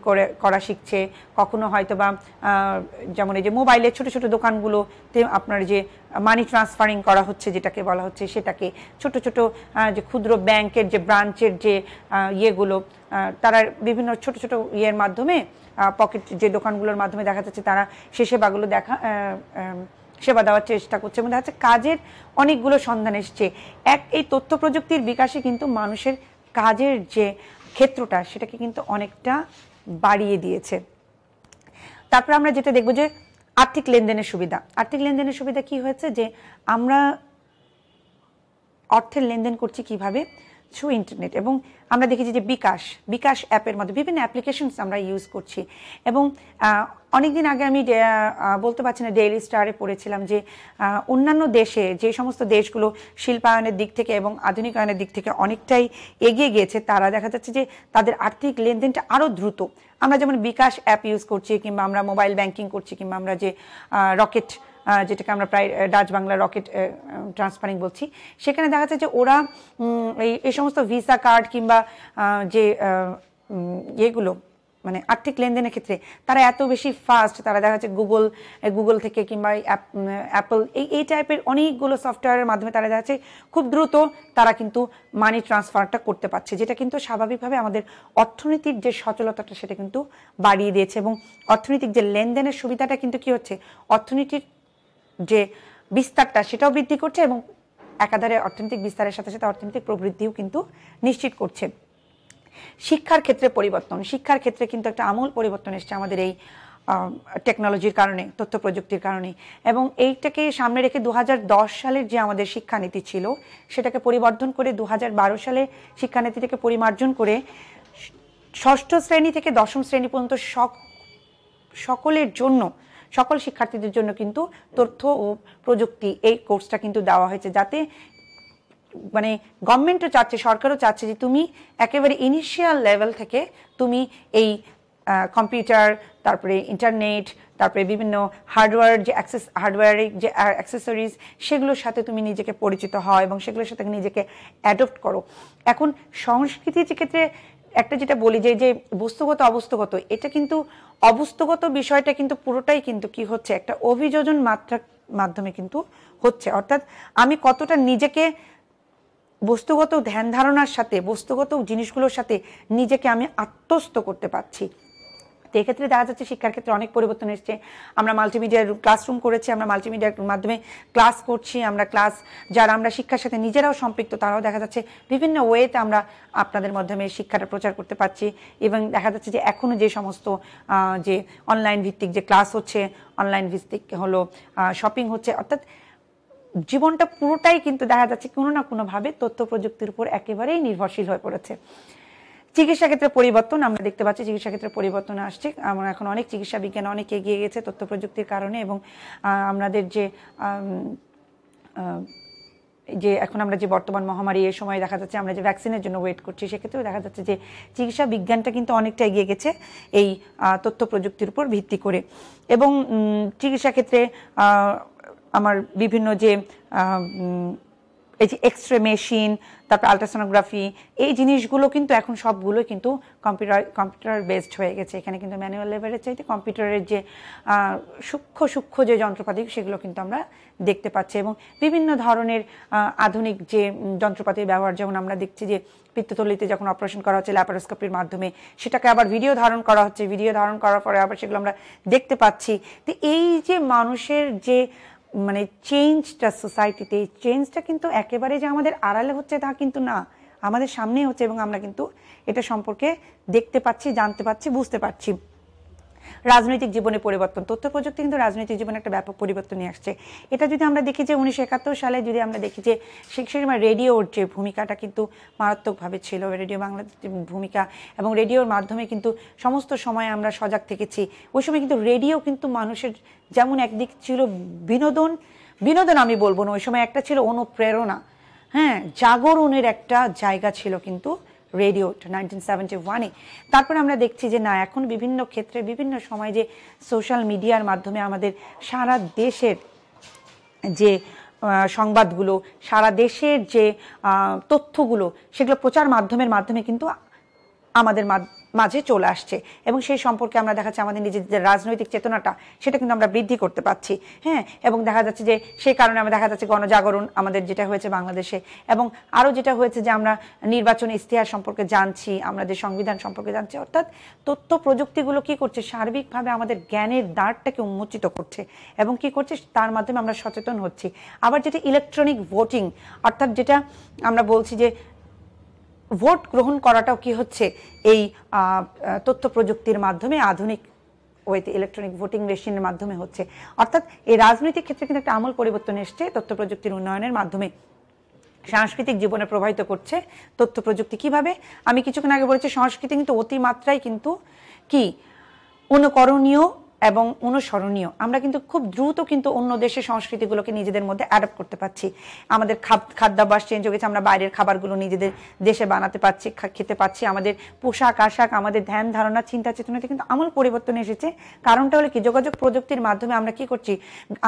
করা শিখছে, কখনো হয়তো বা যেমন এই যে মোবাইলের ছোট ছোট দোকানগুলোতে আপনার যে মানি ট্রান্সফারিং করা হচ্ছে যেটাকে বলা হচ্ছে, সেটাকে ছোট ছোট যে ক্ষুদ্র ব্যাংকের যে ব্রাঞ্চের যে ইয়েগুলো, তারা বিভিন্ন ছোট ছোট ইয়ের মাধ্যমে পকেট যে দোকানগুলোর মাধ্যমে দেখা যাচ্ছে তারা সে সেবাগুলো সেবা দেওয়ার চেষ্টা করছে এবং দেখা যাচ্ছে কাজের অনেকগুলো সন্ধান এসছে। এই তথ্য প্রযুক্তির বিকাশে কিন্তু মানুষের কাজের যে ক্ষেত্রটা সেটাকে কিন্তু অনেকটা বাড়িয়ে দিয়েছে। তারপর আমরা যেটা দেখব যে আর্থিক লেনদেনের সুবিধা কি হয়েছে, যে আমরা অর্থের লেনদেন করছি কিভাবে থ্রু ইন্টারনেট। এবং আমরা দেখেছি যে বিকাশ অ্যাপের মধ্যে বিভিন্ন অ্যাপ্লিকেশনস আমরা ইউজ করছি। এবং অনেকদিন আগে আমি বলতে পারছি না, ডেইলি স্টারে পড়েছিলাম যে অন্যান্য দেশে যে সমস্ত দেশগুলো শিল্পায়নের দিক থেকে এবং আধুনিকায়নের দিক থেকে অনেকটাই এগিয়ে গিয়েছে, তারা দেখা যাচ্ছে যে তাদের আর্থিক লেনদেনটা আরও দ্রুত। আমরা যেমন বিকাশ অ্যাপ ইউজ করছি, কিংবা আমরা মোবাইল ব্যাংকিং করছি, কিংবা আমরা যে রকেট, যেটাকে আমরা প্রায় ডাচ বাংলা রকেট ট্রান্সফারিং বলছি, সেখানে দেখা যাচ্ছে যে ওরা এই সমস্ত ভিসা কার্ড কিংবা যে এগুলো মানে আর্থিক লেনদেনের ক্ষেত্রে তারা এত বেশি ফাস্ট। তারা দেখা যাচ্ছে গুগল থেকে কিংবা অ্যাপল এই টাইপের অনেকগুলো সফটওয়্যারের মাধ্যমে তারা দেখা যাচ্ছে খুব দ্রুত তারা কিন্তু মানি ট্রান্সফারটা করতে পারছে, যেটা কিন্তু স্বাভাবিকভাবে আমাদের অর্থনীতির যে সচলতাটা সেটা কিন্তু বাড়িয়ে দিয়েছে। এবং অর্থনৈতিক যে লেনদেনের সুবিধাটা কিন্তু কি হচ্ছে, অর্থনীতির যে বিস্তারটা সেটাও বৃদ্ধি করছে, এবং একাধারে অর্থনৈতিক বিস্তারের সাথে সাথে অর্থনৈতিক প্রবৃদ্ধিও কিন্তু নিশ্চিত করছে। শিক্ষার ক্ষেত্রে পরিবর্তন, শিক্ষার ক্ষেত্রে কিন্তু একটা আমূল পরিবর্তন এসছে আমাদের এই টেকনোলজির কারণে, তথ্য প্রযুক্তির কারণে। এবং এইটাকে সামনে রেখে 2010 সালের যে আমাদের শিক্ষানীতি ছিল সেটাকে পরিবর্ধন করে 2012 সালে শিক্ষানীতিটাকে পরিমার্জন করে ষষ্ঠ শ্রেণী থেকে দশম শ্রেণী পর্যন্ত সকলের জন্য, সকল শিক্ষার্থীদের জন্য কিন্তু তথ্য ও প্রযুক্তি এই কোর্সটা কিন্তু দেওয়া হয়েছে, যাতে মানে গভর্নমেন্টও চাচ্ছে, সরকারও চাচ্ছে যে তুমি একেবারে ইনিশিয়াল লেভেল থেকে তুমি এই কম্পিউটার, তারপরে ইন্টারনেট, তারপরে বিভিন্ন হার্ডওয়্যারের যে অ্যাক্সেসরিজ, সেগুলোর সাথে তুমি নিজেকে পরিচিত হও এবং সেগুলোর সাথে নিজেকে অ্যাডপ্ট করো। এখন সংস্কৃতির ক্ষেত্রে একটা যেটা বলি যে বস্তুগত অবস্তুগত, এটা কিন্তু অবস্তুগত বিষয়টা কিন্তু পুরোটাই কিন্তু কি হচ্ছে, একটা অভিযোজন মাত্রার মাধ্যমে কিন্তু হচ্ছে। অর্থাৎ আমি কতটা নিজেকে বস্তুগত ধ্যান ধারণার সাথে, বস্তুগত জিনিসগুলোর সাথে নিজেকে আমি আত্মস্থ করতে পারছি। তো এক্ষেত্রে দেখা যাচ্ছে শিক্ষার ক্ষেত্রে অনেক পরিবর্তন এসছে। আমরা মাল্টিমিডিয়ার ক্লাসরুম করেছি, আমরা মাল্টিমিডিয়ার মাধ্যমে ক্লাস করছি, যারা আমরা শিক্ষার সাথে নিজেরাও সম্পৃক্ত, তারাও দেখা যাচ্ছে বিভিন্ন ওয়েতে আমরা আপনাদের মাধ্যমে শিক্ষাটা প্রচার করতে পারছি। এবং দেখা যাচ্ছে যে এখনও যে সমস্ত যে অনলাইন ভিত্তিক যে ক্লাস হচ্ছে, অনলাইন ভিত্তিক হলো শপিং হচ্ছে, অর্থাৎ জীবনটা পুরোটাই কিন্তু দেখা যাচ্ছে কোনো না কোনোভাবে তথ্য প্রযুক্তির উপর একেবারেই নির্ভরশীল হয়ে পড়েছে। চিকিৎসা ক্ষেত্রে পরিবর্তন আমরা দেখতে পাচ্ছি, চিকিৎসা ক্ষেত্রে পরিবর্তন আসছে। আমরা এখন অনেক চিকিৎসা বিজ্ঞান অনেক এগিয়ে গেছে তথ্য প্রযুক্তির কারণে। এবং আমাদের যে এখন আমরা যে বর্তমান মহামারী, এই সময় দেখা যাচ্ছে আমরা যে ভ্যাকসিনের জন্য ওয়েট করছি, সেক্ষেত্রেও দেখা যাচ্ছে যে চিকিৎসা বিজ্ঞানটা কিন্তু অনেকটা এগিয়ে গেছে এই তথ্য প্রযুক্তির উপর ভিত্তি করে। এবং চিকিৎসা ক্ষেত্রে আমার বিভিন্ন যে এই যে এক্সরে মেশিন, তারপর আলট্রাসোনোগ্রাফি, এই জিনিসগুলো কিন্তু এখন সবগুলো কিন্তু কম্পিউটার বেসড হয়ে গেছে। এখানে কিন্তু ম্যানুয়াল লেবারের চাইতে কম্পিউটারের যে সূক্ষ্ম যে যন্ত্রপাতি, সেগুলো কিন্তু আমরা দেখতে পাচ্ছি। এবং বিভিন্ন ধরনের আধুনিক যে যন্ত্রপাতির ব্যবহার, যেমন আমরা দেখছি যে পিত্তথলিতে যখন অপারেশন করা হচ্ছে ল্যাপারোস্কোপির মাধ্যমে, সেটাকে আবার ভিডিও ধারণ করা হচ্ছে, ভিডিও ধারণ করার পরে আবার সেগুলো আমরা দেখতে পাচ্ছি। তো এই যে মানুষের যে মানে চেঞ্জটা সোসাইটিতে, এই চেঞ্জটা কিন্তু একেবারে যে আমাদের আড়ালে হচ্ছে তা কিন্তু না, আমাদের সামনেই হচ্ছে, এবং আমরা কিন্তু এটা সম্পর্কে দেখতে পাচ্ছি, জানতে পাচ্ছি, বুঝতে পারছি। রাজনৈতিক জীবনে পরিবর্তন, তথ্য প্রযুক্তি কিন্তু রাজনৈতিক জীবনে একটা ব্যাপক পরিবর্তন নিয়ে আসছে। এটা যদি আমরা দেখি যে 1971 সালে যদি আমরা দেখি যে সেই সময় রেডিওর যে ভূমিকাটা কিন্তু মারাত্মকভাবে ছিল, রেডিও বাংলাদেশের ভূমিকা, এবং রেডিওর মাধ্যমে কিন্তু সমস্ত সময় আমরা সজাগ থেকেছি। ওই সময় কিন্তু রেডিও কিন্তু মানুষের যেমন একদিক ছিল বিনোদন আমি বলবো না, ওই সময় একটা ছিল অনুপ্রেরণা, হ্যাঁ, জাগরণের একটা জায়গা ছিল কিন্তু রেডিও 1971-এ। তারপরে আমরা দেখছি যে না, এখন বিভিন্ন ক্ষেত্রে বিভিন্ন সময় যে সোশ্যাল মিডিয়ার মাধ্যমে আমাদের সারা দেশের যে সংবাদগুলো, সারা দেশের যে তথ্যগুলো, সেগুলো প্রচার মাধ্যমে কিন্তু আমাদের মাঝে চলে আসছে। এবং সেই সম্পর্কে আমরা দেখাচ্ছি আমাদের নিজেদের রাজনৈতিক চেতনাটা, সেটা কিন্তু আমরা বৃদ্ধি করতে পারছি, হ্যাঁ। এবং দেখা যাচ্ছে যে সেই কারণে আমরা দেখা যাচ্ছে গণজাগরণ আমাদের যেটা হয়েছে বাংলাদেশে, এবং আরও যেটা হয়েছে যে আমরা নির্বাচন ইশতেহার সম্পর্কে জানছি, আমাদের সংবিধান সম্পর্কে জানছি। অর্থাৎ তথ্য প্রযুক্তিগুলো কি করছে, সার্বিকভাবে আমাদের জ্ঞানের দ্বারটাকে উন্মোচিত করছে, এবং কি করছে তার মাধ্যমে আমরা সচেতন হচ্ছি। আবার যেটা ইলেকট্রনিক ভোটিং, অর্থাৎ যেটা আমরা বলছি যে ভোট গ্রহণ করাটাও কি হচ্ছে এই তথ্য প্রযুক্তির মাধ্যমে, আধুনিক ওয়েতে ইলেকট্রনিক ভোটিং মেশিনের মাধ্যমে হচ্ছে। অর্থাৎ এই রাজনৈতিক ক্ষেত্রে কিন্তু একটা আমূল পরিবর্তন এসছে তথ্য প্রযুক্তির উন্নয়নের মাধ্যমে। সাংস্কৃতিক জীবনে প্রভাবিত করছে তথ্য প্রযুক্তি কিভাবে। আমি কিছুক্ষণ আগে বলেছি সংস্কৃতি কিন্তু অতিমাত্রায় কিন্তু কি অনুকরণীয় এবং অনুসরণীয়। আমরা কিন্তু খুব দ্রুত কিন্তু অন্য দেশের সংস্কৃতিগুলোকে নিজেদের মধ্যে অ্যাডপ্ট করতে পারছি। আমাদের খাদ্যাভ্যাস চেঞ্জ হয়ে গেছে, আমরা বাইরের খাবারগুলো নিজেদের দেশে বানাতে পারছি, খেতে পাচ্ছি। আমাদের পোশাক আশাক, আমাদের ধ্যান ধারণা, চিন্তা চেতনাতে কিন্তু আমূল পরিবর্তন এসেছে। কারণটা হলো কি, যোগাযোগ প্রযুক্তির মাধ্যমে আমরা কি করছি,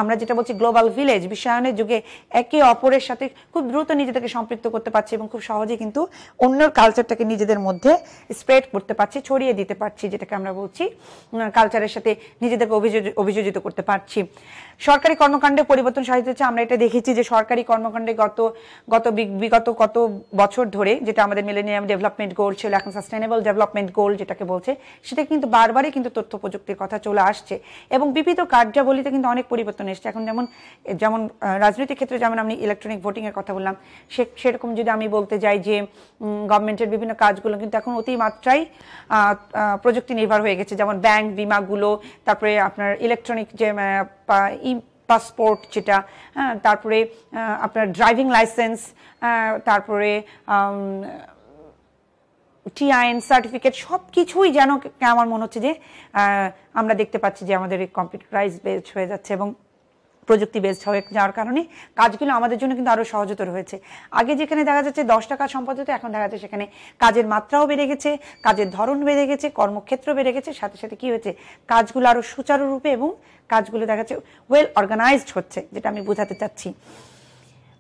আমরা যেটা বলছি গ্লোবাল ভিলেজ, বিশ্বায়নের যুগে একে অপরের সাথে খুব দ্রুত নিজেদেরকে সম্পৃক্ত করতে পারছি এবং খুব সহজে কিন্তু অন্যর কালচারটাকে নিজেদের মধ্যে স্প্রেড করতে পারছি, ছড়িয়ে দিতে পারছি, যেটাকে আমরা বলছি কালচারের সাথে নিজেদেরকে অভিযোজিত করতে পারছি। সরকারি কর্মকাণ্ডে পরিবর্তন সাধিত হচ্ছে। আমরা এটা দেখেছি যে সরকারি কর্মকাণ্ডে বিগত কত বছর ধরে, যেটা আমাদের মিলেনিয়াম ডেভেলপমেন্ট গোল ছিল, এখন সাস্টেনেবল ডেভেলপমেন্ট গোল যেটাকে বলছে, সেটা কিন্তু বারবারই কিন্তু তথ্য প্রযুক্তির কথা চলে আসছে এবং বিবিধ কার্যাবলীতে কিন্তু অনেক পরিবর্তন এসছে। এখন যেমন রাজনৈতিক ক্ষেত্রে যেমন আমি ইলেকট্রনিক ভোটিং এর কথা বললাম, সেরকম যদি আমি বলতে যাই যে গভর্নমেন্টের বিভিন্ন কাজগুলো কিন্তু এখন অতিমাত্রায় প্রযুক্তি নির্ভর হয়ে গেছে। যেমন ব্যাংক বিমাগুলো, তারপরে আপনার ইলেকট্রনিক যে পাসপোর্ট যেটা, তারপরে আপনার ড্রাইভিং লাইসেন্স, তারপরে টিআইএন সার্টিফিকেট, সব কিছুই যেন আমার মনে হচ্ছে যে আমরা দেখতে পাচ্ছি যে আমাদের কম্পিউটারাইজ বেসড হয়ে যাচ্ছে এবং প্রযুক্তি বেসড হয়ে যাওয়ার কারণে কাজগুলো আমাদের জন্য কিন্তু আরো সহজতর হয়েছে। আগে যেখানে দেখা যাচ্ছে 10টা কাজ সম্পাদিত, এখন দেখা যাচ্ছে সেখানে কাজের মাত্রাও বেড়ে গেছে, কাজের ধরন বেড়ে গেছে, কর্মক্ষেত্র বেড়ে গেছে, সাথে সাথে কি হয়েছে, কাজগুলো আরো সুচারুরূপে এবং কাজগুলো দেখা যাচ্ছে ওয়েল অর্গানাইজড হচ্ছে, যেটা আমি বোঝাতে চাচ্ছি।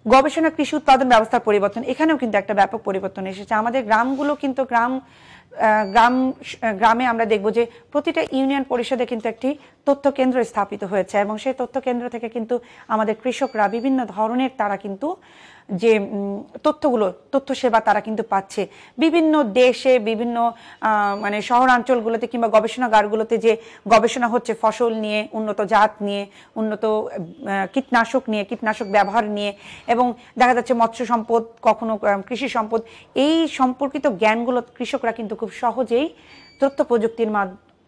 গবেষণা, কৃষি উৎপাদন ব্যবস্থার পরিবর্তন, এখানেও কিন্তু একটা ব্যাপক পরিবর্তন এসেছে। আমাদের গ্রামগুলো কিন্তু গ্রামে আমরা দেখব যে প্রতিটা ইউনিয়ন পরিষদে কিন্তু একটি তথ্য কেন্দ্র স্থাপিত হয়েছে এবং সেই তথ্য কেন্দ্র থেকে কিন্তু আমাদের কৃষকরা বিভিন্ন ধরনের তারা কিন্তু যে তথ্য সেবা তারা কিন্তু পাচ্ছে। বিভিন্ন দেশে, বিভিন্ন মানে শহরাঞ্চলগুলোতে কিংবা গবেষণাগারগুলোতে যে গবেষণা হচ্ছে ফসল নিয়ে, উন্নত জাত নিয়ে, উন্নত কীটনাশক ব্যবহার নিয়ে, এবং দেখা যাচ্ছে মৎস্য সম্পদ, কখনো কৃষি সম্পদ, এই সম্পর্কিত জ্ঞানগুলো কৃষকরা কিন্তু খুব সহজেই তথ্য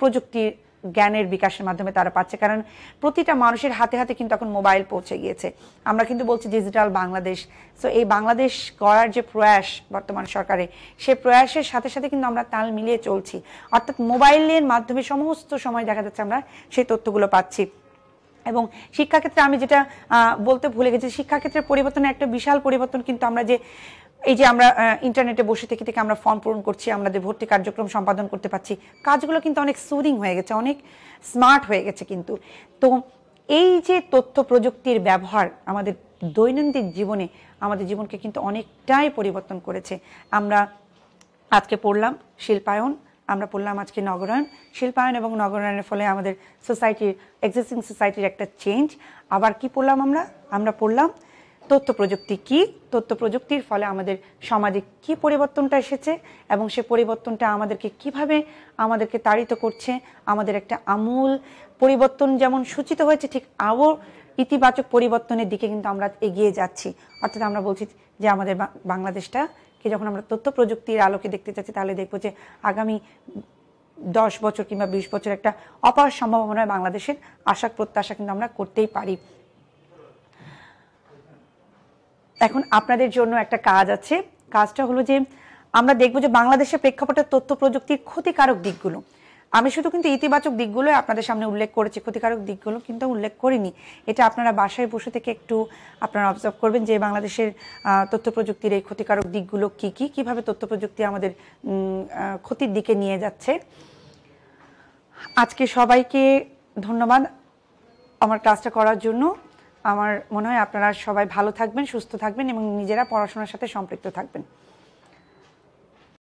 প্রযুক্তির জ্ঞানের বিকাশের মাধ্যমে তারা পাচ্ছে। কারণ প্রতিটা মানুষের হাতে হাতে কিন্তু এখন মোবাইল পৌঁছে গিয়েছে। আমরা কিন্তু বলছি ডিজিটাল বাংলাদেশ। সো এই বাংলাদেশ গড়ার যে প্রয়াস বর্তমান সরকারের, সেই প্রয়াসের সাথে সাথে কিন্তু আমরা তাল মিলিয়ে চলছি। অর্থাৎ মোবাইলের মাধ্যমে সমস্ত সময় দেখা যাচ্ছে আমরা সেই তথ্যগুলো পাচ্ছি। এবং শিক্ষাক্ষেত্রে আমি যেটা বলতে ভুলে গেছি, শিক্ষাক্ষেত্রের পরিবর্তনের একটা বিশাল পরিবর্তন কিন্তু আমরা এই যে আমরা ইন্টারনেটে বসে থেকে আমরা ফর্ম পূরণ করছি, আমাদের ভর্তি কার্যক্রম সম্পাদন করতে পারছি, কাজগুলো কিন্তু অনেক সুদিং হয়ে গেছে, অনেক স্মার্ট হয়ে গেছে। কিন্তু তো এই যে তথ্য প্রযুক্তির ব্যবহার আমাদের দৈনন্দিন জীবনে আমাদের জীবনকে কিন্তু অনেকটাই পরিবর্তন করেছে। আমরা আজকে পড়লাম শিল্পায়ন, আমরা পড়লাম আজকে নগরায়ন। শিল্পায়ন এবং নগরায়নের ফলে আমাদের এক্সিস্টিং সোসাইটির একটা চেঞ্জ। আবার কি পড়লাম আমরা পড়লাম তথ্য প্রযুক্তি কি, তথ্য প্রযুক্তির ফলে আমাদের সমাজে কি পরিবর্তনটা এসেছে এবং সে পরিবর্তনটা আমাদেরকে তাড়িত করছে। আমাদের একটা আমূল পরিবর্তন যেমন সূচিত হয়েছে, ঠিক আরও ইতিবাচক পরিবর্তনের দিকে কিন্তু আমরা এগিয়ে যাচ্ছি। অর্থাৎ আমরা বলছি যে আমাদের বাংলাদেশটাকে যখন আমরা তথ্য প্রযুক্তির আলোকে দেখতে চাচ্ছি, তাহলে দেখবো যে আগামী 10 বছর কিংবা 20 বছর একটা অপার সম্ভাবনায় বাংলাদেশের আশা প্রত্যাশা কিন্তু আমরা করতেই পারি। এখন আপনাদের জন্য একটা কাজ আছে। কাজটা হলো যে আমরা দেখব যে বাংলাদেশের প্রেক্ষাপটে তথ্য প্রযুক্তির ক্ষতিকারক দিকগুলো। আমি শুধু কিন্তু ইতিবাচক দিকগুলো আপনাদের সামনে উল্লেখ করেছি, ক্ষতিকারক দিকগুলো কিন্তু উল্লেখ করিনি। এটা আপনারা বাসায় বসে থেকে একটু আপনারা অবজার্ভ করবেন যে বাংলাদেশের তথ্য প্রযুক্তির এই ক্ষতিকারক দিকগুলো কিভাবে তথ্য প্রযুক্তি আমাদের ক্ষতির দিকে নিয়ে যাচ্ছে। আজকে সবাইকে ধন্যবাদ আমার ক্লাসটা করার জন্য। আমার মনে হয় আপনারা সবাই ভালো থাকবেন, সুস্থ থাকবেন এবং নিজেরা পড়াশোনার সাথে সম্পৃক্ত থাকবেন।